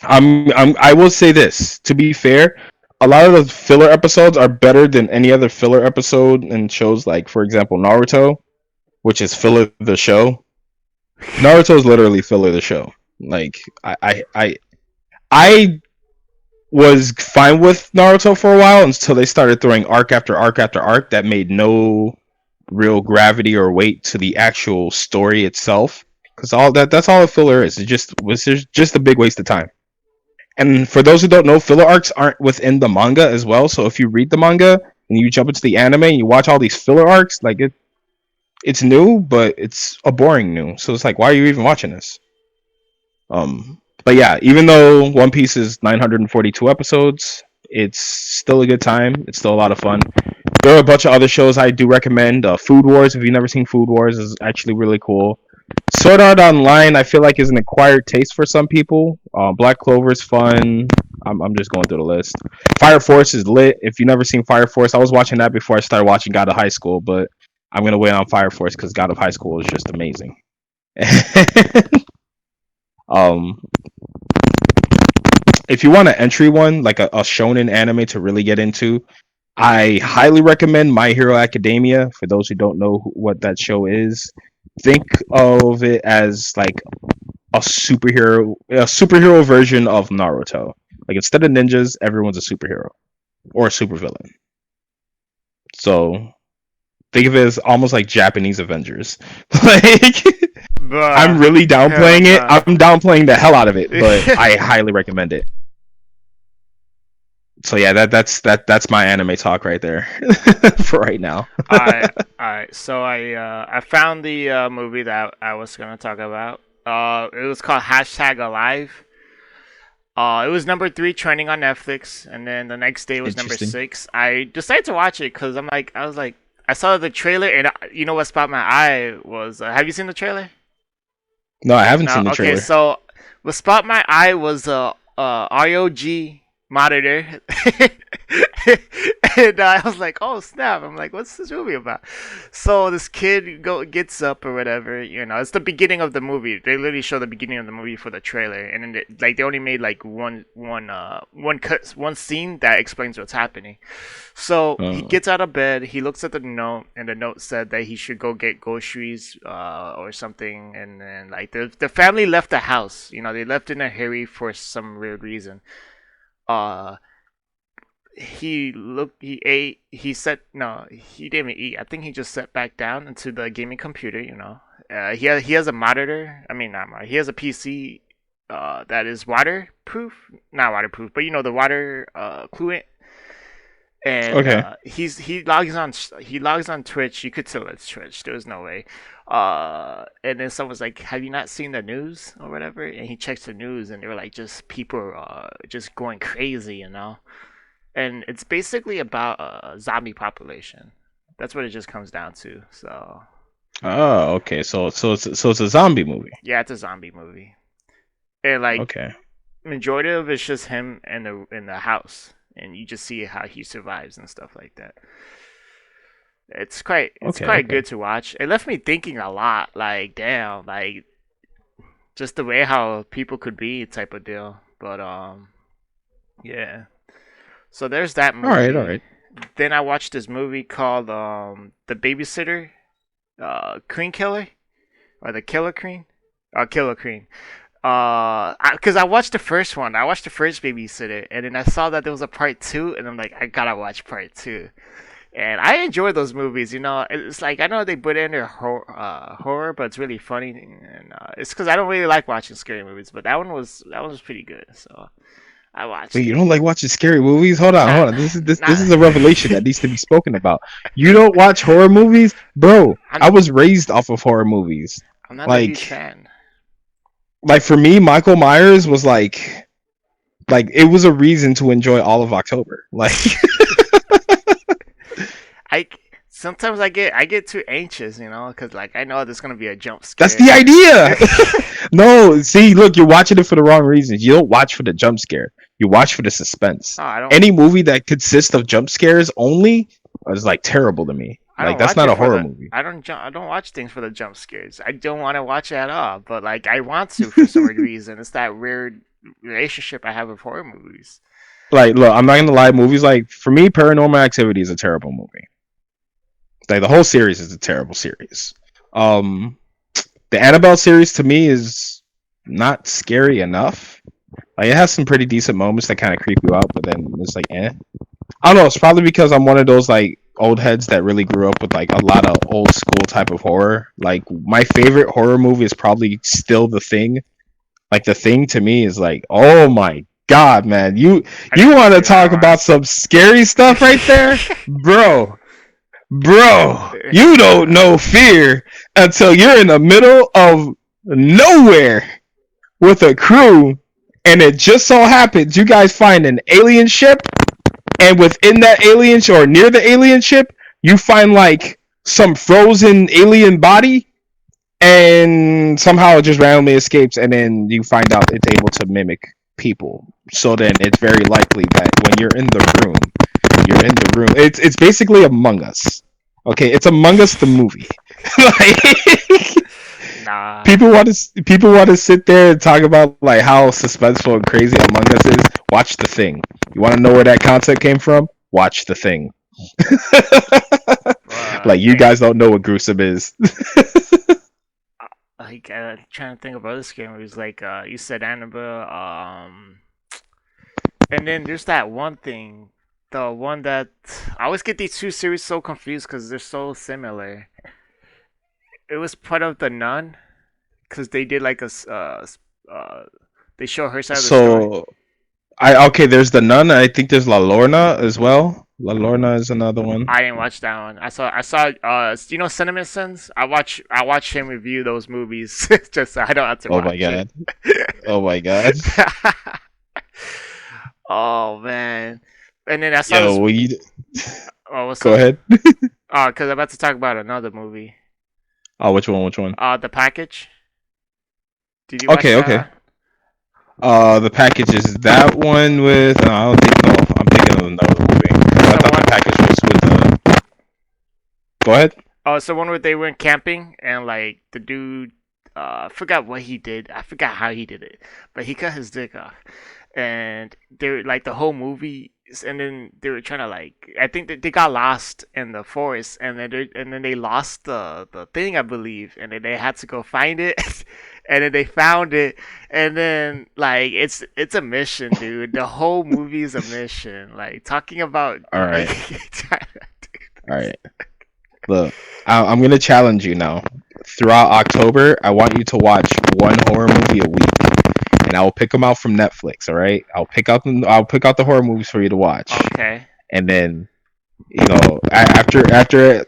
I will say this. To be fair, a lot of the filler episodes are better than any other filler episode in shows like, for example, Naruto, which is filler the show. Naruto is literally filler the show. Like I was fine with Naruto for a while until they started throwing arc after arc after arc that made no real gravity or weight to the actual story itself. Because that's all a filler is. It just was just a big waste of time. And for those who don't know, filler arcs aren't within the manga as well. So if you read the manga and you jump into the anime and you watch all these filler arcs, like it's new, but it's a boring new. So it's like, why are you even watching this? But yeah, even though One Piece is 942 episodes, it's still a good time. It's still a lot of fun. There are a bunch of other shows I do recommend. Food Wars, if you've never seen Food Wars, is actually really cool. Sword Art Online, I feel like is an acquired taste for some people. Black Clover is fun. I'm just going through the list. Fire Force is lit. If you've never seen Fire Force, I was watching that before I started watching God of High School, but I'm gonna wait on Fire Force because God of High School is just amazing. If you want an entry one, like a shonen anime to really get into, I highly recommend My Hero Academia. For those who don't know what that show is, think of it as like a superhero version of Naruto. Like instead of ninjas, everyone's a superhero or a supervillain. So think of it as almost like Japanese Avengers. Like I'm really downplaying it. I'm downplaying the hell out of it, but I highly recommend it. So yeah, that's my anime talk right there for right now. Alright. So I found the movie that I was gonna talk about. It was called #Alive. It was number 3 trending on Netflix, and then the next day was number 6. I decided to watch it because I saw the trailer, and you know what spot my eye was? Have you seen the trailer? No, I haven't seen the trailer. Okay, so what spot my eye was ROG monitor. And I was like, oh snap. I'm like, what's this movie about? So this kid gets up or whatever, it's the beginning of the movie. They literally show the beginning of the movie for the trailer, and then they only made like one scene that explains what's happening. So he gets out of bed, he looks at the note, and the note said that he should go get groceries or something, and then like the family left the house. They left in a hurry for some weird reason. He ate, he didn't even eat. I think he just sat back down into the gaming computer. He has a monitor. I mean, not monitor. He has a PC that is waterproof, not waterproof, but the water coolant. And okay. He logs on Twitch. You could tell it's Twitch. There was no way. And then someone's like, "Have you not seen the news or whatever?" And he checks the news, and they were like, just people just going crazy, And it's basically about a zombie population. That's what it just comes down to. So. Oh, okay. So it's a zombie movie. Yeah, it's a zombie movie. And like, okay. Majority of it's just him in the house, and you just see how he survives and stuff like that. It's quite good to watch. It left me thinking a lot. Like, damn, like just the way how people could be, type of deal. But yeah. So there's that movie. All right. Then I watched this movie called The Babysitter, Queen Killer, or The Killer Queen, Killer Queen. Because I watched the first one. I watched the first Babysitter, and then I saw that there was a part 2, and I'm like, I gotta watch part 2. And I enjoy those movies. It's like, I know they put in their horror, but it's really funny, and it's because I don't really like watching scary movies. But that one was pretty good. So. I watched. Wait, you don't like watching scary movies? Hold on. This is a revelation that needs to be spoken about. You don't watch horror movies, bro? I was raised off of horror movies. I'm not a huge fan. Like for me, Michael Myers was like it was a reason to enjoy all of October. Like, sometimes I get too anxious, because like I know there's gonna be a jump scare. That's the idea. No, see, look, you're watching it for the wrong reasons. You don't watch for the jump scare. You watch for the suspense. Oh, Any movie that consists of jump scares only is like terrible to me. I Like don't that's watch not it a for horror the. movie. I don't watch things for the jump scares. I don't want to watch it at all. But like I want to for some weird reason. It's that weird relationship I have with horror movies. Like, look, I'm not gonna lie. Movies like for me, Paranormal Activity is a terrible movie. Like the whole series is a terrible series. Um, the Annabelle series to me is not scary enough. Like it has some pretty decent moments that kind of creep you out, but then it's like, eh. I don't know. It's probably because I'm one of those like old heads that really grew up with like a lot of old school type of horror. Like my favorite horror movie is probably still The Thing. Like The Thing to me is like, oh my god, man! I You need to want to see talk that about some scary stuff right there, bro? Bro, one. you don't know fear until you're in the middle of nowhere with a crew, and it just so happens you guys find an alien ship, and within that alien ship or near the alien ship, you find like some frozen alien body, and somehow it just randomly escapes, and then you find out it's able to mimic people. So then it's very likely that when you're in the room, you're in the room. It's basically Among Us. Okay, it's Among Us the movie. Like Nah. people want to sit there and talk about like how suspenseful and crazy Among Us is. Watch The Thing. You want to know where that concept came from? Watch The Thing. Like you Dang. guys don't know what gruesome is. Like trying to think of other scary movies. Like you said Annabelle. And then there's that one thing. The one that I always get these two series so confused because they're so similar. It was part of the Nun because they did like they show her side of the story. So I okay, there's the Nun. I think there's La Lorna as well. La Lorna is another one. I didn't watch that one. I saw you know Cinnamon Sins? I watch him review those movies just so I don't have to Oh watch my god. it. Oh my god. Oh man. And then I saw Yo, this will you what's go up? ahead? Cuz I'm about to talk about another movie. Oh, which one? Which one? The Package. Did you watch Okay, okay. that? The package is that one with. I don't think. No, I'm thinking of another movie. I The thought one the package was with. Go ahead. Oh, so one where they went camping and like the dude, I forgot what he did. I forgot how he did it, but he cut his dick off, and they were like the whole movie. And then they were trying to like, I think that they got lost in the forest, and then they lost the thing, I believe, and then they had to go find it, and then they found it, and then like it's a mission, dude. The whole movie is a mission. Like talking about All right. trying to do All right. Look, I'm gonna challenge you now. Throughout October, I want you to watch one horror movie a week, and I will pick them out from Netflix. All right, I'll pick out the horror movies for you to watch, Okay. and then after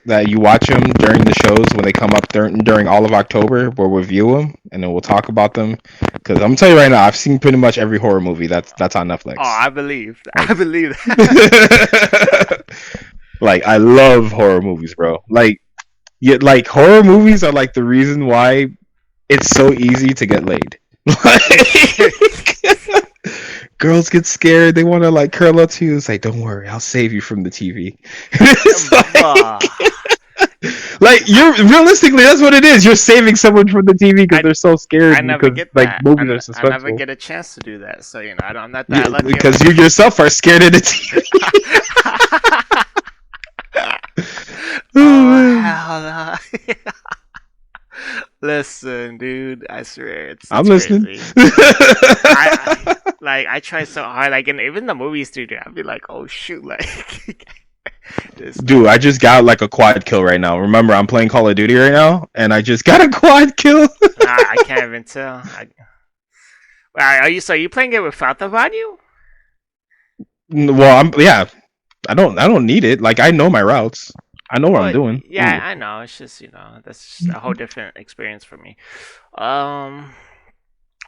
that you watch them during the shows when they come up during all of October. We'll review them and then we'll talk about them. Because I'm gonna tell you right now, I've seen pretty much every horror movie that's on Netflix. Oh, I believe. I believe that. Like I love horror movies, bro. Like horror movies are like the reason why it's so easy to get laid. Like, girls get scared, they want to like curl up to you. It's like, don't worry, I'll save you from the TV. It's like you're realistically, that's what it is. You're saving someone from the TV because they're so scared. I never because, get like that. movies are suspenseful. I never get a chance to do that, so you know, I'm not that lucky. Because you yourself are scared of the TV. Oh hell no. Listen, dude, I swear it's I'm listening. crazy. I try so hard, like, and even the movie studio, I'd be like, oh shoot, like, dude, I just got like a quad kill right now. Remember, I'm playing Call of Duty right now, and I just got a quad kill. I can't even tell. Are you playing it without the volume? Well, I don't need it. Like I know my routes. I know what I'm doing. Yeah, I know. It's just that's just a whole different experience for me.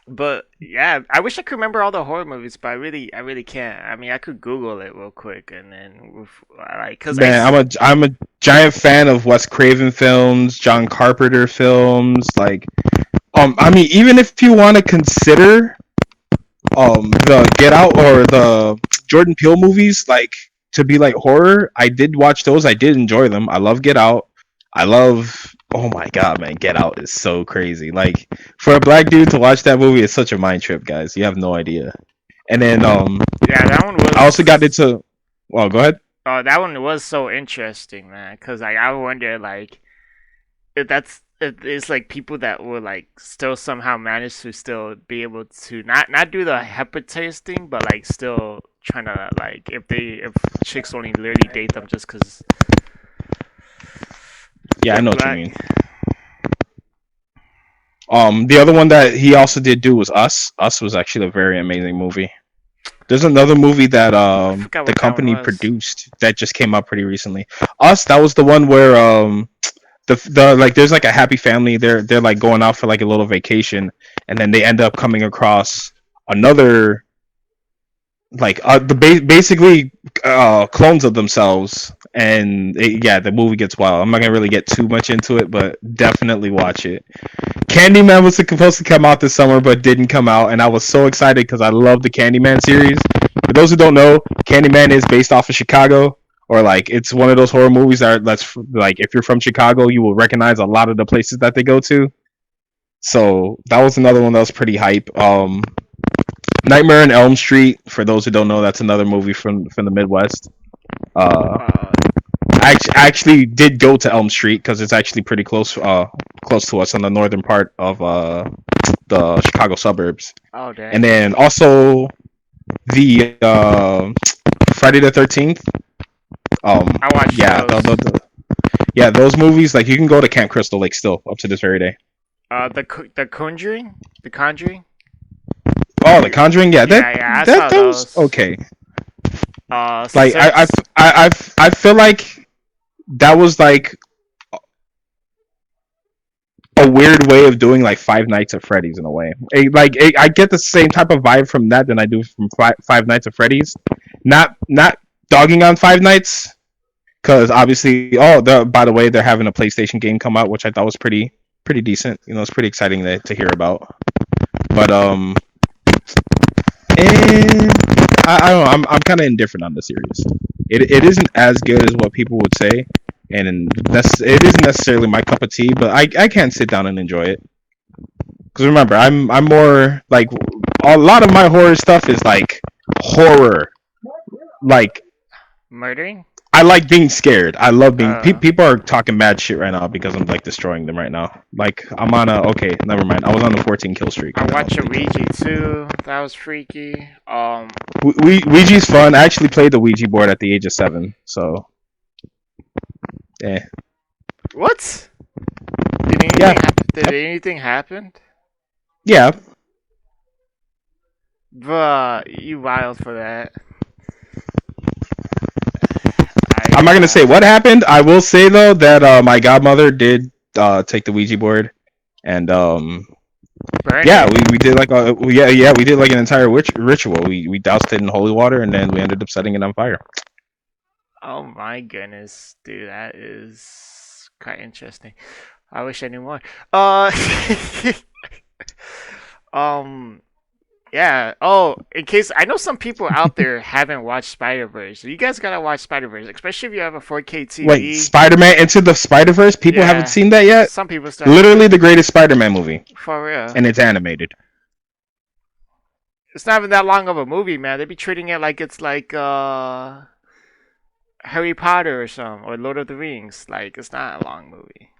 But yeah, I wish I could remember all the horror movies, but I really can't. I mean, I could Google it real quick, and then because man, I'm a giant fan of Wes Craven films, John Carpenter films. Like, I mean, even if you want to consider the Get Out or the Jordan Peele movies, like to be like horror, I did watch those. I did enjoy them. I love Get Out. I love. Oh my god, man, Get Out is so crazy. Like for a black dude to watch that movie is such a mind trip, guys. You have no idea. And then Yeah, that one I also got was. into. Well, go ahead. Oh, that one was so interesting, man. Cause like I wonder like if it's like people that will like still somehow manage to still be able to not do the hepatitis thing, but like still trying to like if chicks only literally date them just cause Yeah, I they're know what you black. mean. The other one that he also did do was Us. Us was actually a very amazing movie. There's another movie that I forgot the what that one company was. produced that just came out pretty recently. Us, that was the one where the like there's like a happy family. They're like going out for like a little vacation, and then they end up coming across another like basically clones of themselves, and yeah, the movie gets wild. I'm not gonna really get too much into it, but definitely watch it. Candyman was supposed to come out this summer, but didn't come out, and I was so excited because I love the Candyman series. For those who don't know, Candyman is based off of Chicago, or like it's one of those horror movies that's like if you're from Chicago, you will recognize a lot of the places that they go to. So that was another one that was pretty hype. Nightmare on Elm Street. For those who don't know, that's another movie from the Midwest. Uh, Uh, I actually did go to Elm Street because it's actually pretty close to us on the northern part of the Chicago suburbs. oh And dang. then also the Friday the 13th. I watched Yeah, those. yeah, those movies like you can go to Camp Crystal Lake still up to this very day. The Conjuring, The Conjuring. Oh, The Conjuring. Yeah, Yeah, yeah, I that saw that was those. okay. Like Six. I feel like that was like a weird way of doing like Five Nights at Freddy's in a way. I get the same type of vibe from that than I do from Five Nights at Freddy's. Not dogging on Five Nights because obviously, by the way, they're having a PlayStation game come out, which I thought was pretty decent. You know, it's pretty exciting to hear about. But and I don't know. I'm kind of indifferent on the series. It isn't as good as what people would say, and it isn't necessarily my cup of tea. But I can't sit down and enjoy it because remember, I'm more like a lot of my horror stuff is like horror. Like Murdering. I like being scared. I love being. Uh, People are talking mad shit right now because I'm like destroying them right now. Like I'm on a okay. Never mind. I was on a 14 kill streak. I Right watched a now. Ouija too. That was freaky. Ouija's fun. I actually played the Ouija board at the age of 7. So yeah. What? Did anything Yeah. happen? Did anything happen? Yeah. Bruh, you wild for that. I'm not gonna say what happened. I will say though that my godmother did take the Ouija board, and Burn yeah, it. we did like yeah we did like an entire ritual. We doused it in holy water, and then we ended up setting it on fire. Oh my goodness, dude, that is quite interesting. I wish I knew more. Uh, um, yeah. Oh, in case I know some people out there haven't watched Spider Verse, so you guys gotta watch Spider Verse, especially if you have a 4K Wait, TV. Spider-Man Into the Spider-Verse? People haven't Yeah, seen that yet? some people still haven't Literally seen the greatest Spider-Man movie, for real. and it's animated. It's not even that long of a movie, man. They be treating it like it's like Harry Potter or something, or Lord of the Rings. Like it's not a long movie.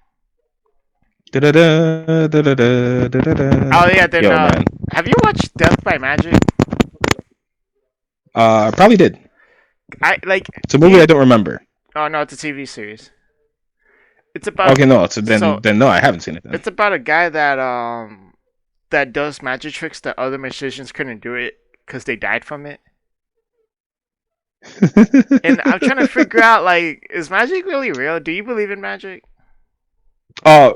Da-da-da, da-da-da, da-da-da. Oh yeah, then Yo, man. have you watched Death by Magic? I probably did. I like. It's a movie I don't remember. Oh no, it's a TV series. It's about Okay, no. So then, so then no, I haven't seen it then. it's about a guy that does magic tricks that other magicians couldn't do it because they died from it. And I'm trying to figure out like, is magic really real? Do you believe in magic? uh,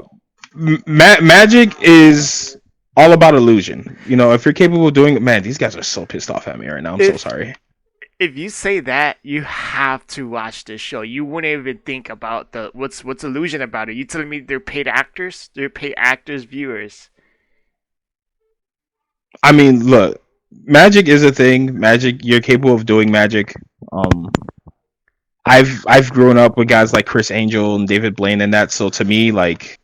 magic is all about illusion. You know, if you're capable of doing it, man, these guys are so pissed off at me right now. I'm so If sorry. if you say that, you have to watch this show. You wouldn't even think about the what's illusion about it. You telling me they're paid actors? They're paid actors, viewers. I mean, look, magic is a thing. Magic, you're capable of doing magic. Um, I've grown up with guys like Chris Angel and David Blaine and that. So to me, like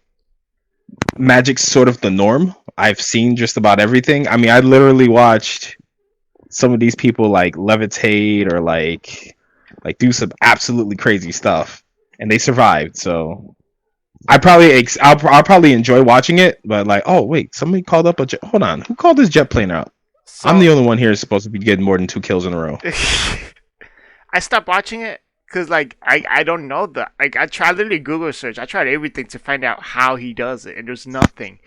Magic's sort of the norm. I've seen just about everything. I mean, I literally watched some of these people like levitate or like do some absolutely crazy stuff, and they survived. So I'll probably enjoy watching it. But like, oh wait, somebody called up a jet. Hold on, who called this jet plane out? I'm So the only one here who's supposed to be getting more than 2 kills in a row. I stopped watching it because like I don't know the like I tried literally Google search. I tried everything to find out how he does it, and there's nothing.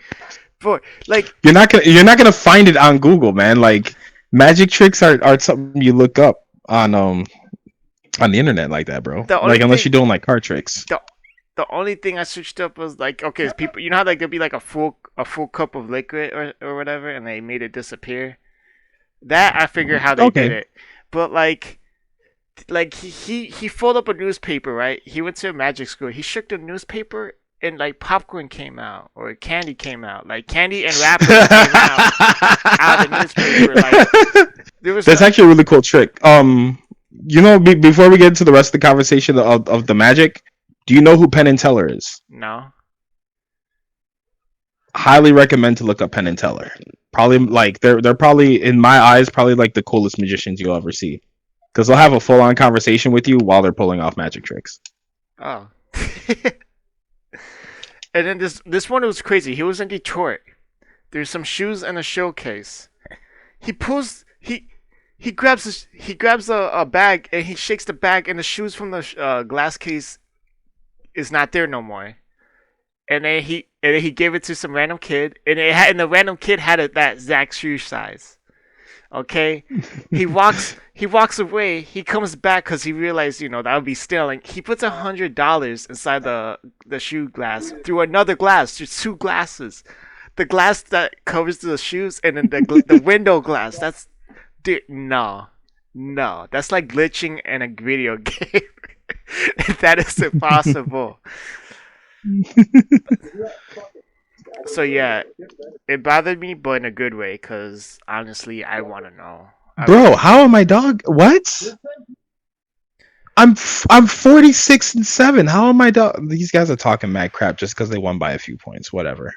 For like You're not gonna find it on Google, man. Like magic tricks are something you look up on the internet like that, bro. the only Like unless thing you're doing like card tricks. the the only thing I switched up was like okay, people you know how like there'll be like a full cup of liquid or whatever, and they made it disappear. That I figure how they did Okay. it, but like he folded up a newspaper, right? He went to a magic school. He shook the newspaper and like popcorn came out or candy came out. Like candy and wrappers came out of the newspaper. Like there was That's actually a really cool trick. Before we get into the rest of the conversation of the magic, do you know who Penn and Teller is? no. Highly recommend to look up Penn and Teller. Probably like they're probably in my eyes probably like the coolest magicians you'll ever see because they'll have a full on conversation with you while they're pulling off magic tricks. Oh. And then this one was crazy. He was in Detroit. There's some shoes in a showcase. He pulls he grabs a bag and he shakes the bag and the shoes from the glass case is not there no more. And then he gave it to some random kid and the random kid had that exact shoe size. Okay, he walks away. He comes back because he realized that would be stealing. He puts $100 inside the shoe glass through another glass. There's two glasses, the glass that covers the shoes and then the window glass. That's dude, no, that's like glitching in a video game. That is impossible. So yeah, it bothered me, but in a good way, cause honestly, I want to know. Bro, how am I dog? What? I'm 46-7. How am I dog? These guys are talking mad crap just because they won by a few points. Whatever.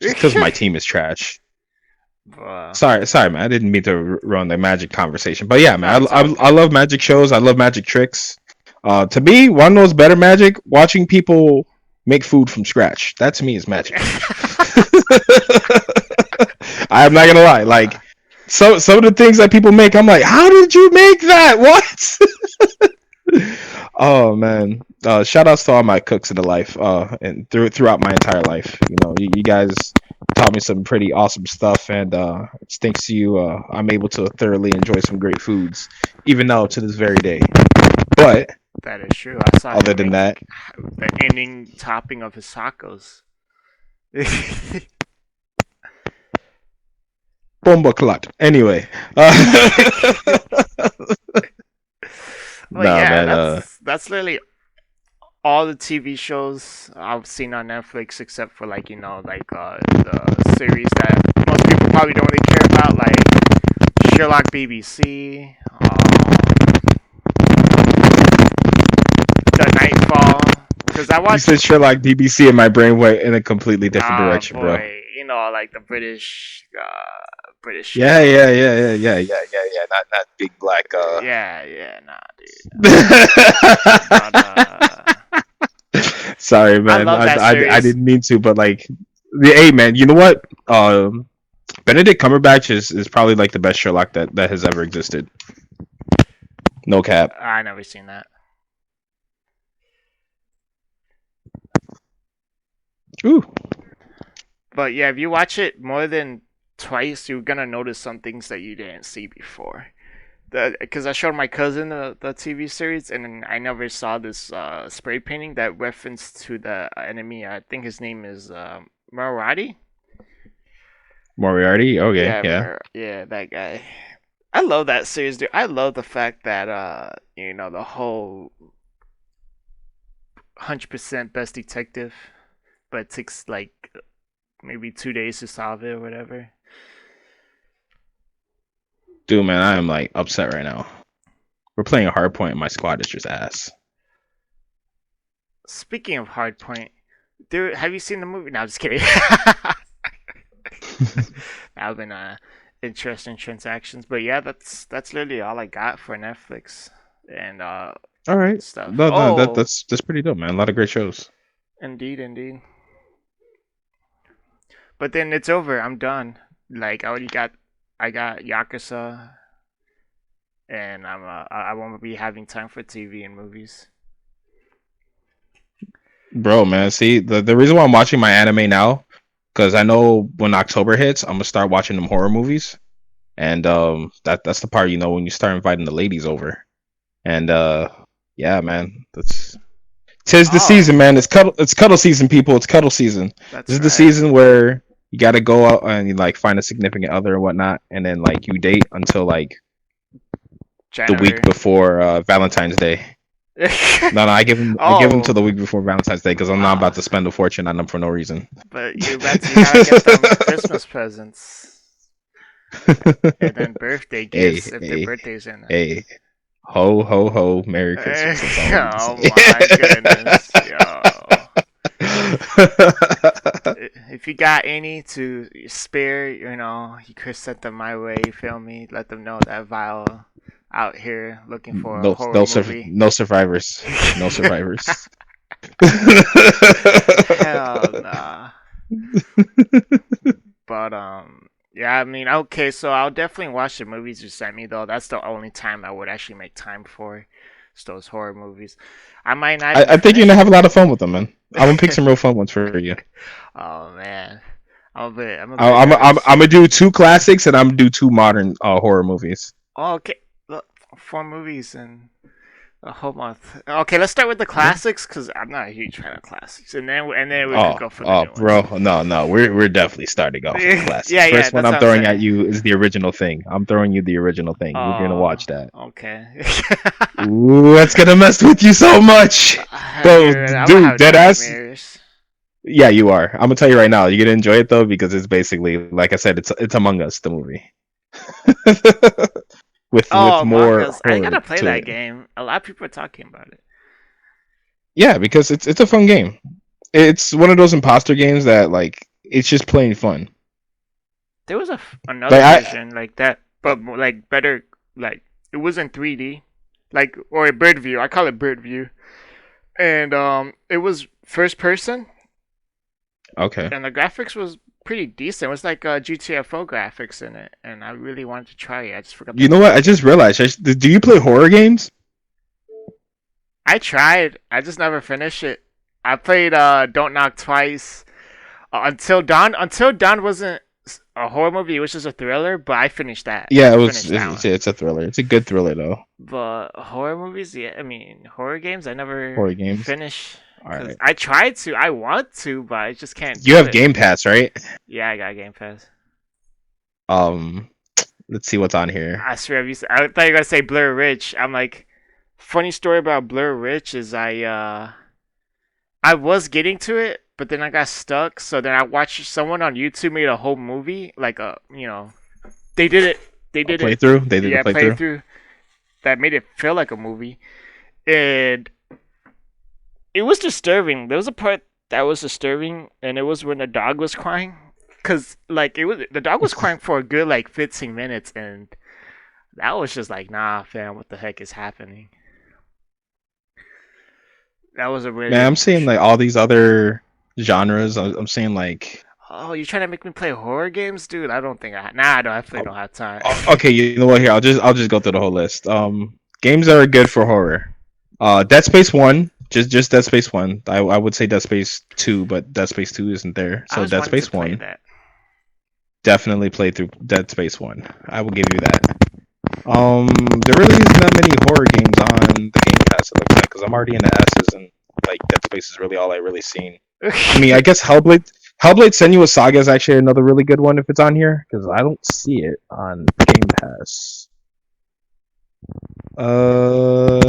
Just because my team is trash. Sorry, man. I didn't mean to ruin the magic conversation, but yeah, man. I love magic shows. I love magic tricks. To me, one knows better magic. Watching people make food from scratch. That to me is magic. I'm not gonna lie. Like some of the things that people make, I'm like, how did you make that? What? Oh man. Shout outs to all my cooks in the life. And throughout my entire life. You guys taught me some pretty awesome stuff, and it's thanks to you, I'm able to thoroughly enjoy some great foods, even now to this very day. But that is true. I saw other him than make that, the ending topping of his tacos. bomba clot. Anyway, Well, nah, yeah, man. that's literally all the TV shows I've seen on Netflix, except for the series that most people probably don't really care about, like Sherlock BBC, The Nightfall. Because I You watched, said Sherlock BBC, and my brain went in a completely different direction, bro. boy, like the British Yeah, show. yeah, yeah, yeah, yeah, yeah, yeah, yeah. Not big black. Yeah, nah, dude. But, Sorry, I man. love that I series. didn't mean to, but like, hey, man. You know what? Benedict Cumberbatch is probably like the best Sherlock that has ever existed. No cap. I never seen that. Ooh. But yeah, if you watch it more than twice, you're gonna notice some things that you didn't see before. Because I showed my cousin the TV series, and I never saw this spray painting that referenced to the enemy. I think his name is Marathi. Moriarty. Okay, Yeah, yeah. yeah, that guy. I love that series, dude. I love the fact that the whole 100% best detective, but it takes like maybe 2 days to solve it or whatever. Dude, man, I am like upset right now. We're playing a hard point, and my squad is just ass. Speaking of Hardpoint, dude, have you seen the movie? No, I'm just kidding. That would been interesting transactions, but yeah, that's literally all I got for Netflix and All right. stuff. No, no, Oh, that's pretty dope, man. A lot of great shows. indeed, indeed. But then it's over. I'm done. Like I got Yakuza, and I won't be having time for TV and movies. Bro, man, see the reason why I'm watching my anime now, because I know when October hits, I'm gonna start watching them horror movies, and that's the part when you start inviting the ladies over, and yeah, man, that's tis the Oh, season, man. It's cuddle season, people. It's cuddle season. This that's is the right. season where you got to go out and you, like find a significant other and whatnot, and then like you date until like the week January. before Valentine's Day. No, I give them to Oh, the week before Valentine's Day because I'm not about ah, to spend a fortune on them for no reason. but you gotta get them Christmas presents and then birthday Hey, gifts if their hey, birthday's in it. hey. Ho, ho, ho. Merry Christmas. That's all I'm Oh going my goodness, yo. to say. If you got any to spare, you could send them my way. You feel me? Let them know that Vile out here looking for a No, horror movie. no survivors. No survivors. Hell nah. But yeah. I mean, okay. So I'll definitely watch the movies you sent me though. That's the only time I would actually make time for. It's those horror movies. I might not even I think you're gonna finish have a it. lot of fun with them, man. I'm gonna pick some real fun ones for you. Oh man, I'm a bit I'm nervous. gonna do two classics and I'm gonna do two modern horror movies. Oh, okay, look, 4 movies in a whole month. Okay, let's start with the Yeah. classics because I'm not a huge fan of classics, and then we could Oh, go for the oh, new ones. bro, no, we're definitely starting off with classics. Yeah, yeah, First one that's I'm what I'm throwing at saying. you is the original thing. I'm throwing you the original thing. We're gonna Oh, watch that. okay. Ooh, that's gonna mess with you so much, bro, Dude, I'm gonna dude, have dead ass. nightmares. Yeah, you are. I'm gonna tell you right now, you're gonna enjoy it though because it's basically, like I said, it's Among Us, the movie, with Oh, Among more Us. I horror gotta play to that it. game. A lot of people are talking about it. Yeah, because it's a fun game. It's one of those imposter games that like it's just plain fun. There was Like another I version like that, but like better. Like it was in 3D, like or a bird view. I call it bird view, and it was first person, okay. and the graphics was pretty decent. It was like GTFO graphics in it, and I really wanted to try it. I just forgot the You know name what? of I it. just realized. Do you play horror games? I tried. I just never finished it. I played Don't Knock twice. Until Dawn. Until Dawn wasn't a horror movie. It was just a thriller. But I finished that. Yeah, I it was. finished that one. It's a thriller. It's a good thriller though. But horror movies, yeah. I mean, horror games. I never Horror games. finish All because right. I tried to. I want to, but I just can't You do have it. Game Pass, right? Yeah, I got Game Pass. Um, let's see what's on here. I swear, I thought you were gonna say Blur Ridge. I'm like, funny story about Blur Ridge is I was getting to it, but then I got stuck. So then I watched someone on YouTube made a whole movie, like they did it. They A did it. playthrough. They did a Yeah, playthrough. playthrough that made it feel like a movie, and it was disturbing. There was a part that was disturbing, and it was when the dog was crying, cause like it was the dog was crying for a good like 15 minutes, and that was just like, nah, fam, what the heck is happening? That was a Man, I'm really. seeing like all these other genres. I'm seeing like. Oh, you trying to make me play horror games, dude? I don't think Nah, I definitely don't have time. Okay, you know what? Here, I'll just go through the whole list. Games that are good for horror. Dead Space One, just Dead Space One. I would say Dead Space Two, but Dead Space Two isn't there. I So was Dead wanting to Space play One, that. definitely play through Dead Space One. I will give you that. There really isn't that many horror games on the Game Pass it looks like because I'm already in the S's and like Dead Space is really all I really seen. I mean, I guess Hellblade Senua's Saga is actually another really good one if it's on here because I don't see it on Game Pass. No,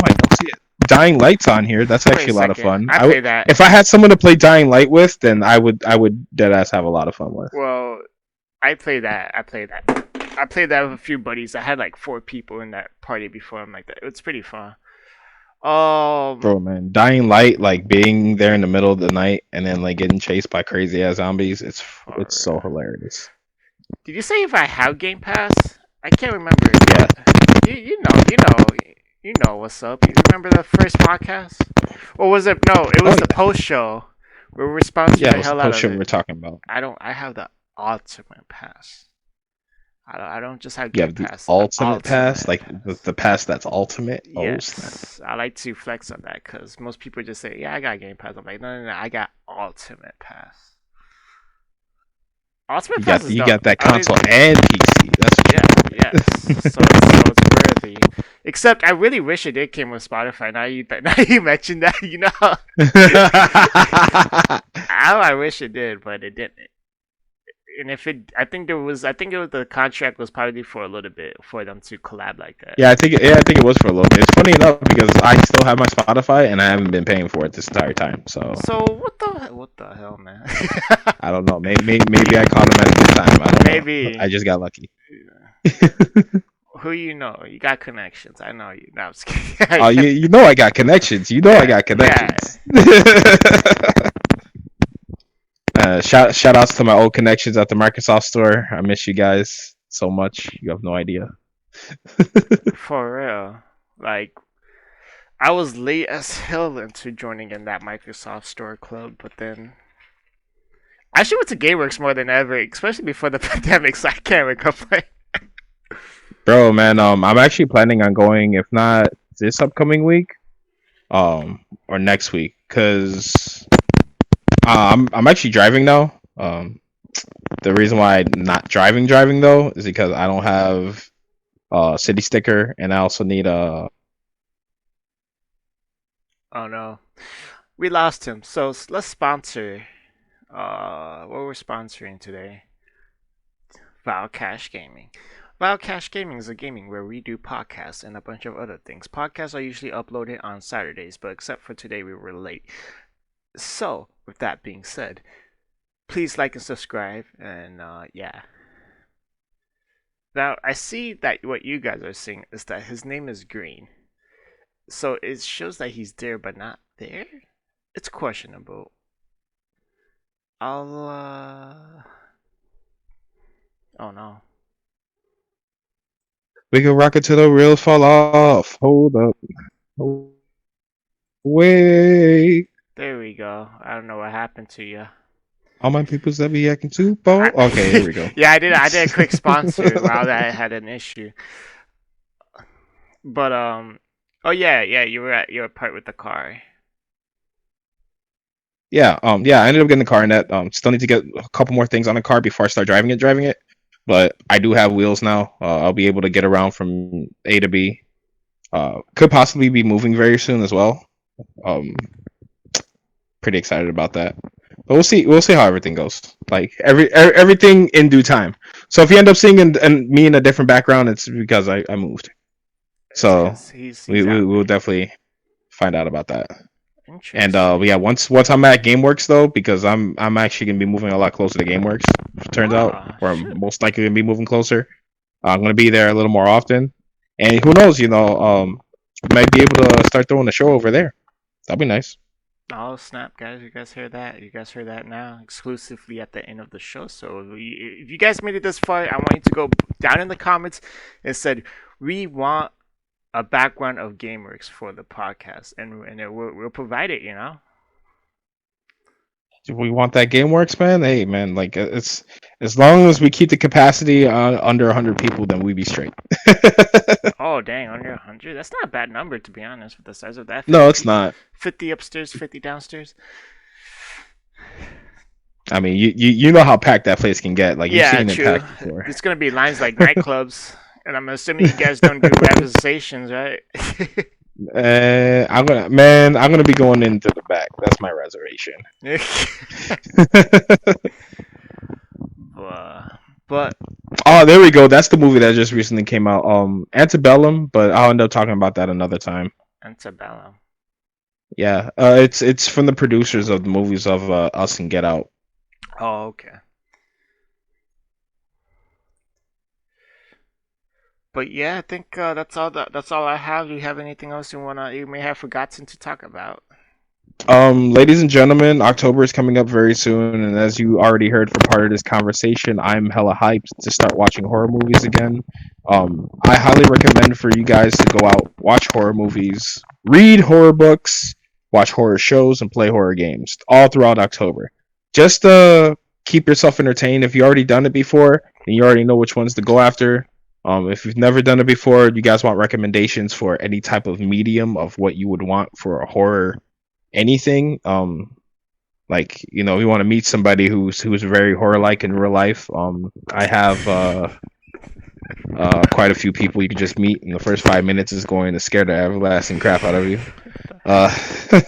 I don't see it. Dying Light's on here. That's Wait a actually a lot of second. fun. I play that. If I had someone to play Dying Light with, then I would deadass have a lot of fun with. Well, I play that. I play that. I played that with a few buddies. I had like 4 people in that party before. I'm like that. It's pretty fun. Um, Bro, man, Dying Light, like being there in the middle of the night and then like getting chased by crazy ass zombies, it's for so hilarious. did you say if I have Game Pass? I can't remember, Yeah, but you know what's up. You remember the first podcast? Or was it no? It was oh the yeah, post show where we sponsored yeah. the It was the hell out post of show we it. were talking about. I don't. I have the Ultimate Pass. I don't just have You Game have the Pass. The ultimate pass, Ultimate like Pass. the pass that's ultimate. Oh snap! Yes, I like to flex on that because most people just say, "Yeah, I got Game Pass." I'm like, no, no, no, I got Ultimate Pass. Ultimate Pass is You dope. got that I don't console even, and PC. That's yeah, yes. So it's worthy. Except I really wish it did came with Spotify. Now you mentioned that, how I wish it did, but it didn't. And if it, I think it was the contract was probably for a little bit for them to collab like that. I think it was for a little bit. It's funny enough because I still have my Spotify and I haven't been paying for it this entire time. So So what the hell, man? I don't know. Maybe I caught him at a good time. I don't know. Maybe. I just got lucky. Who you know? You got connections. I know you. No, I'm just kidding. Oh, you know I got connections. You know I got Yeah. connections. Shout outs to my old connections at the Microsoft store. I miss you guys so much. You have no idea. For real. Like, I was late as hell into joining in that Microsoft Store club, but then I actually went to GameWorks more than ever, especially before the pandemic, so I can't even complain. Bro, man, I'm actually planning on going, if not this upcoming week, or next week, cause I'm actually driving now. The reason why I'm not driving though is because I don't have a city sticker, and I also need a. Oh no, we lost him. So let's sponsor. What we're sponsoring today? Val Cash Gaming. Val Cash Gaming is a gaming where we do podcasts and a bunch of other things. Podcasts are usually uploaded on Saturdays, but except for today, we were late. So, with that being said, please like and subscribe, and yeah. Now, I see that what you guys are seeing is that his name is Green. So it shows that he's there but not there? It's questionable. I'll, oh no. We can rock it till the reels fall off. Hold up. Wait. There we go. I don't know what happened to you. All my peoples that be acting too bold. Okay, here we go. Yeah, I did a quick sponsor while that had an issue. But oh yeah, you were at your part with the car. Yeah, I ended up getting the car in that. Still need to get a couple more things on the car before I start driving it. But I do have wheels now. I'll be able to get around from A to B. Could possibly be moving very soon as well. Pretty excited about that. But we'll see how everything goes. Like everything in due time. So if you end up seeing me in a different background, it's because I moved. It's So because he's out we'll there. definitely find out about that. And Interesting. yeah, once I'm at GameWorks though, because I'm actually gonna be moving a lot closer to GameWorks. It turns out, Ah, or I'm shit. most likely gonna be moving closer. I'm gonna be there a little more often, and who knows, might be able to start throwing a show over there. That'd be nice. Oh snap, guys! You guys heard that? You guys heard that now? Exclusively at the end of the show. So if you guys made it this far, I want you to go down in the comments and said we want a background of GameWorks for the podcast, and we'll provide it. Do we want that GameWorks, man? Hey, man, like it's as long as we keep the capacity under 100 people, then we be straight. Oh dang, under 100. That's not a bad number to be honest. With the size of that, No, 50 it's people, not. 50 upstairs, 50 downstairs. I mean, you know how packed that place can get. Like you've Yeah, seen it true. packed before. It's gonna be lines like nightclubs, and I'm assuming you guys don't do reservations, right? I'm gonna be going into the back. That's my reservation. but Oh, there we go. That's the movie that just recently came out. Antebellum, but I'll end up talking about that another time. Antebellum. Yeah, it's from the producers of the movies of Us and Get Out. Oh, okay. But yeah, I think that's all I have. Do you have anything else you may have forgotten to talk about? Ladies and gentlemen, October is coming up very soon, and as you already heard from part of this conversation, I'm hella hyped to start watching horror movies again. I highly recommend for you guys to go out, watch horror movies, read horror books, watch horror shows, and play horror games all throughout October. Just keep yourself entertained. If you already done it before and you already know which ones to go after, if you've never done it before, you guys want recommendations for any type of medium of what you would want for a horror anything. Like you want to meet somebody who's very horror like in real life. I have quite a few people you can just meet in the first 5 minutes is going to scare the everlasting crap out of you. Uh, I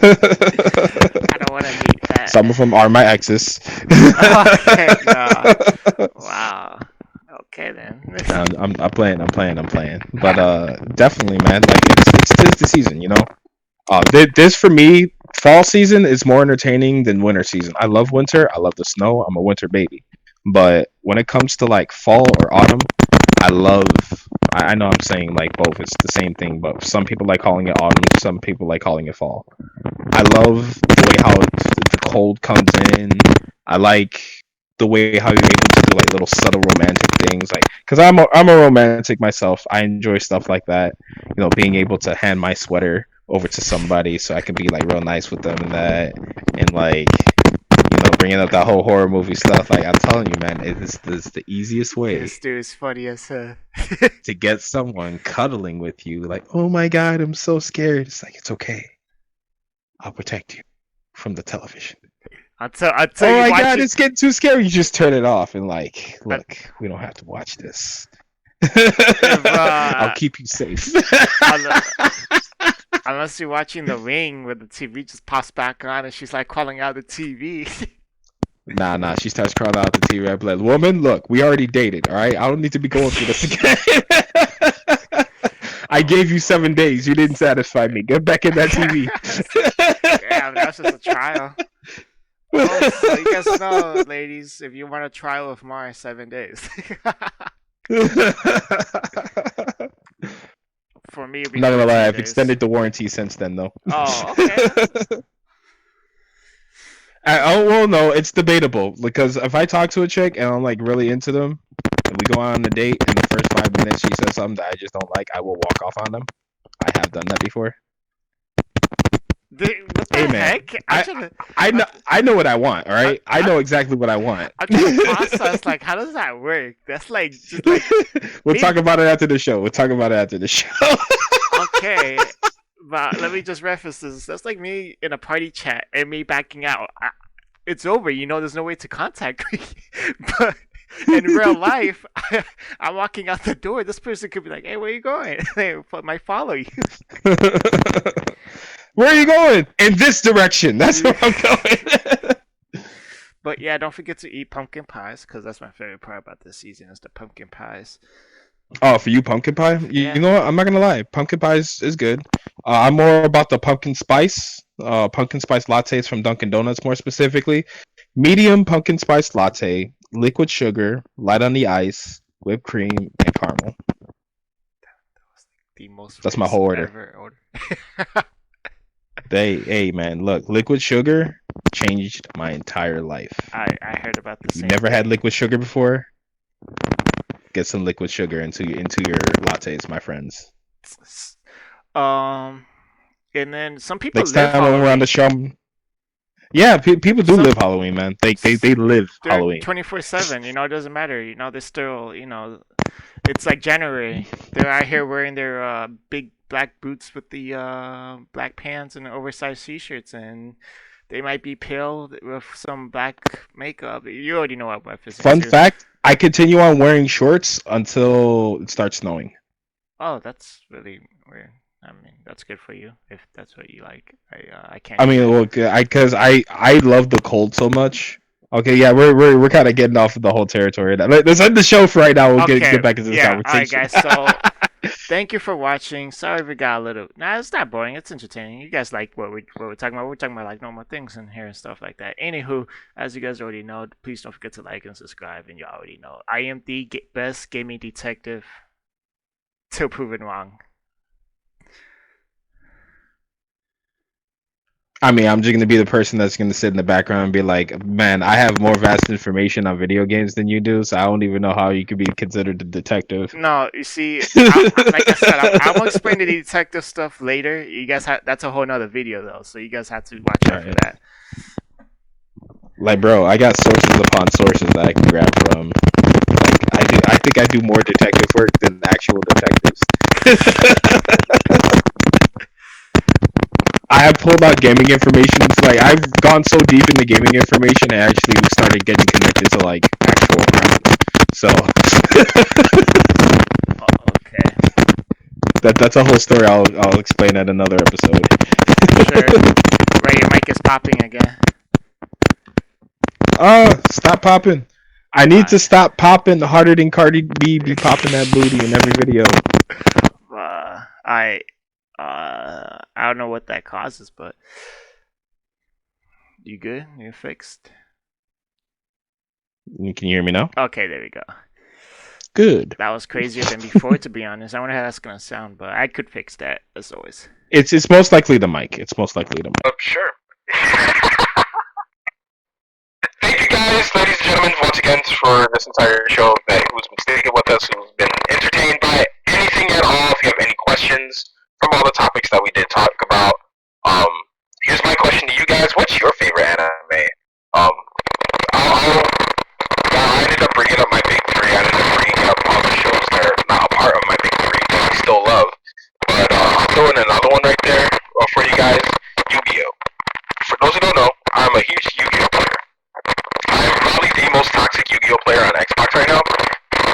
don't want to meet that. some of them are my exes. Okay, no. Wow. Okay then. I'm playing. But definitely, man. Like it's the season, you know. This for me, fall season is more entertaining than winter season. I love winter. I love the snow. I'm a winter baby. But when it comes to like fall or autumn, I love. I know I'm saying like both. It's the same thing, but some people like calling it autumn. Some people like calling it fall. I love the way how the cold comes in. I like the way how you're able to do like little subtle romantic things, like because I'm a romantic myself. I enjoy stuff like that. Being able to hand my sweater over to somebody so I can be like real nice with them and that, and like bringing up that whole horror movie stuff. Like I'm telling you, man, it's the easiest way This dude is funny as hell. to get someone cuddling with you. Like, oh my god, I'm so scared. It's like it's okay. I'll protect you from the television. Until Oh you my watch god, it. it's getting too scary. You just turn it off and like, look, we don't have to watch this. If, I'll keep you safe. Unless you're watching The Ring where the TV just pops back on and she's like calling out the TV. Nah. She starts crawling out the TV. I'm like, woman, look, we already dated, all right? I don't need to be going through this again. I gave you 7 days. You didn't satisfy me. Get back in that TV. Yeah, that's just a trial. Oh, so you guys know, ladies, if you want a trial of Mars, 7 days. For me, it'd be Not gonna lie, 14 I've days. extended the warranty since then, though. Oh, okay. Oh well, no, it's debatable because if I talk to a chick and I'm like really into them, and we go on a date, and the first 5 minutes she says something that I just don't like, I will walk off on them. I have done that before. What the Hey, man, heck? I know what I want. All right, I know exactly what I want. I'm trying to process, like, how does that work? That's like, just like, We'll talk about it after the show. okay, but let me just reference this. That's like me in a party chat and me backing out. It's over, there's no way to contact me. But in real life, I'm walking out the door. This person could be like, hey, where you going? They might follow you. Where are you going? In this direction. That's where I'm going. But yeah, don't forget to eat pumpkin pies, because that's my favorite part about this season is the pumpkin pies. Oh, for you, pumpkin pie? Yeah. You know what? I'm not gonna lie. Pumpkin pie is good. I'm more about the pumpkin spice. Pumpkin spice lattes from Dunkin' Donuts, more specifically. Medium pumpkin spice latte, liquid sugar, light on the ice, whipped cream, and caramel. The most That's my whole order. ever ordered. Hey man, look, liquid sugar changed my entire life. I heard about this. You never had liquid sugar before? Get some liquid sugar into your lattes, my friends. And then some people Next live time when we're on the show, yeah, people do Some- live Halloween, man. They live They're Halloween. 24/7. It doesn't matter. They're still. It's like January. They're out here wearing their big black boots with the black pants and oversized t-shirts, and they might be pale with some black makeup. You already know what I'm referencing Fun to. fact: I continue on wearing shorts until it starts snowing. Oh, that's really weird. I mean, that's good for you if that's what you like. I can't. I mean, look, because I love the cold so much. Okay, yeah, we're kind of getting off of the whole territory. Let's end the show for right now. We'll get back into this conversation. Alright, guys. So, thank you for watching. Sorry if we got a little. Nah, it's not boring. It's entertaining. You guys like what we're talking about. We're talking about like normal things in here and stuff like that. Anywho, as you guys already know, please don't forget to like and subscribe. And you already know, I am the best gaming detective. till proven wrong. I mean, I'm just gonna be the person that's gonna sit in the background and be like, "Man, I have more vast information on video games than you do, so I don't even know how you could be considered a detective." No, you see, like I said, I'm gonna explain the detective stuff later. You guys that's a whole nother video though, so you guys have to watch out for Right. that. Like, bro, I got sources upon sources that I can grab from. Like, I think I do more detective work than actual detectives. I have pulled out gaming information. Like, I've gone so deep into gaming information, I actually started getting connected to like actual crimes. So Okay. that's a whole story. I'll explain at another episode. Sure. Ray, your mic is popping again. Stop popping. I need to stop popping harder than Cardi B be popping that booty in every video. I don't know what that causes, but you good? You fixed? Can you hear me now? Okay, there we go. Good. That was crazier than before, to be honest. I wonder how that's gonna sound, but I could fix that as always. It's most likely the mic. It's most likely the mic. Oh, sure. Thank you guys, ladies and gentlemen, once again for this entire show who's been sticking with us, who's been entertained by anything at all. If you have any questions from all the topics that we did talk about, here's my question to you guys: what's your favorite anime? I ended up bringing up my big three. I ended up bringing up all the shows that are not a part of my big three that I still love. But I'll throw in another one right there for you guys: Yu-Gi-Oh. For those who don't know, I'm a huge Yu-Gi-Oh player. I'm probably the most toxic Yu-Gi-Oh player on Xbox right now,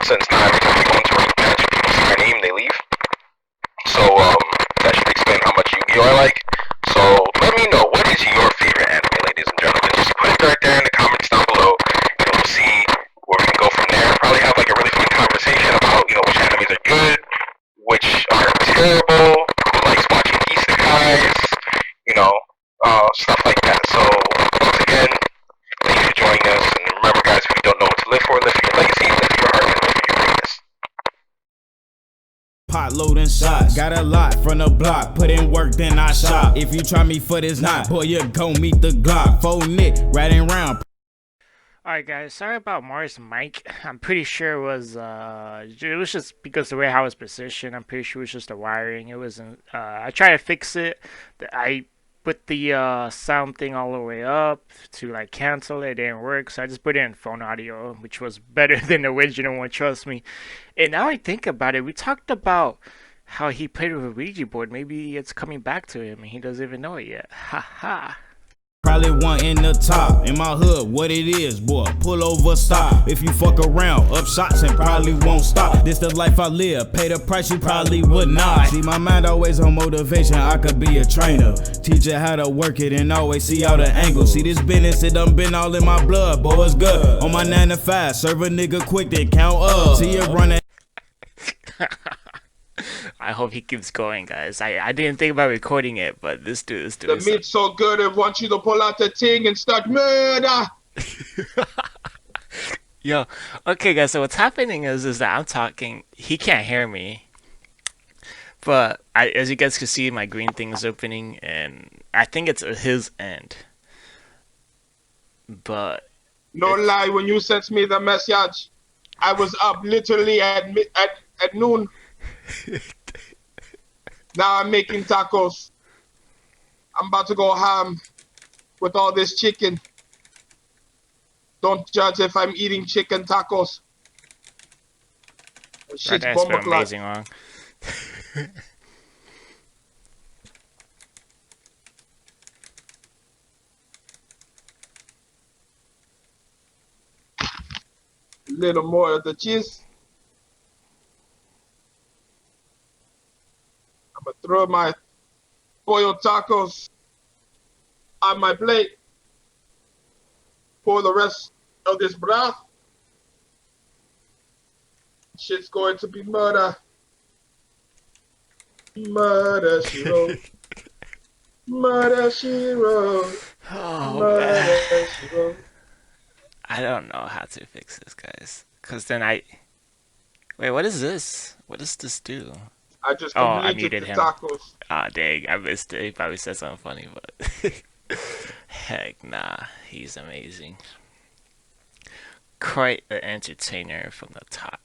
since now every time we go into a match, people see my name, they leave. So that should explain how much Yu-Gi-Oh I like. So let me know, what is your favorite anime, ladies and gentlemen? Just put it right there in the comments down below, and we'll see where we can go from there. Probably have like a really fun conversation about which animes are good, which are terrible, who likes watching isekais, stuff like that. So once again, thank you for joining us, and remember, guys, if you don't know what to live for, live for your legacy, live for your heart, and live for your greatness. Pot loading shots, got a lot from the block. Put in work, then I shop. If you try me for this knot, boy, you gon' meet the Glock. Full Nick, riding round. Alright guys, sorry about Mars' mic. I'm pretty sure it was just because the way how it's positioned. I'm pretty sure it was just the wiring. It wasn't I tried to fix it. I put the sound thing all the way up to like cancel it. It didn't work, so I just put it in phone audio, which was better than the original one, trust me. And now I think about it, we talked about how he played with a Ouija board. Maybe it's coming back to him and he doesn't even know it yet. Ha ha. Probably one in the top. In my hood, what it is, boy. Pull over, stop. If you fuck around, up shots and probably won't stop. This the life I live. Pay the price you probably would not. See, my mind always on motivation. I could be a trainer. Teach you how to work it and always see all the angles. See, this business, it done been all in my blood. Boy, it's good. On my 9 to 5, serve a nigga quick, then count up. See you running. I hope he keeps going, guys. I didn't think about recording it, but this dude The meat's so good, it wants you to pull out the thing and start murder. Yo, okay, guys. So what's happening is that I'm talking. He can't hear me, but as you guys can see, my green thing is opening, and I think it's his end. But No lie, when you sent me the message, I was up literally at noon. Now I'm making tacos. I'm about to go ham with all this chicken. Don't judge if I'm eating chicken tacos. Shit's that's been bomba amazing long. Little more of the cheese. I'm gonna throw my boiled tacos on my plate. Pour the rest of this broth. Shit's going to be murder. Murder, she wrote. Murder, she wrote. Oh, Murder, man. she wrote. I don't know how to fix this, guys. Cause then I Wait, what is this? What does this do? I just Oh, I completed muted the him. tacos. Ah, dang, I missed it. He probably said something funny, but heck nah, he's amazing. Quite an entertainer from the top.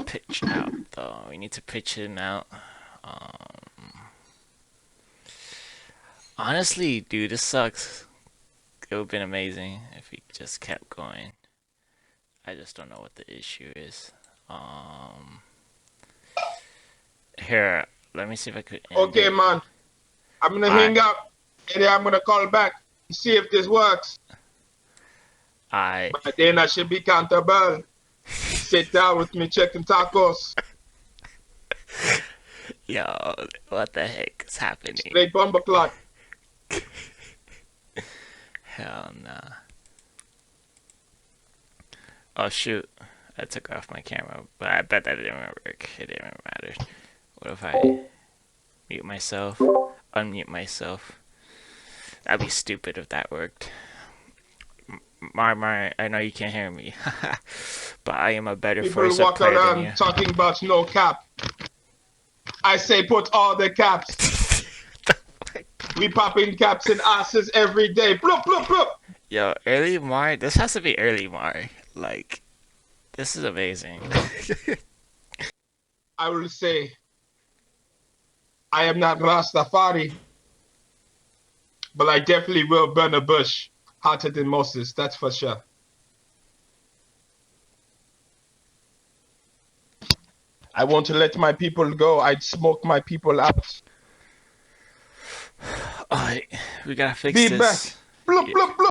Pitch out though. We need to pitch him out. Honestly, dude, this sucks. It would have been amazing if he just kept going. I just don't know what the issue is. Here, let me see if I could. Okay, man. I'm gonna hang up, and then I'm gonna call back to see if this works. But then I should be countable. Sit down with me, checking tacos. Yo, what the heck is happening? Straight bomber clock. Hell nah. Oh shoot, I took off my camera, but I bet that didn't work. It didn't matter. What if I mute myself, unmute myself? That'd be stupid if that worked. Mar, I know you can't hear me, but I am a better People first up walk player than around you. talking about no cap. I say put all the caps. We popping caps and asses every day. Bloop, bloop, bloop. Yo, early Mar, this has to be early Mar. Like, this is amazing. I will say, I am not Rastafari, but I definitely will burn a bush hotter than Moses, that's for sure. I want to let my people go. I'd smoke my people out. Alright, we gotta fix Be this. back. Bloop, bloop, bloop.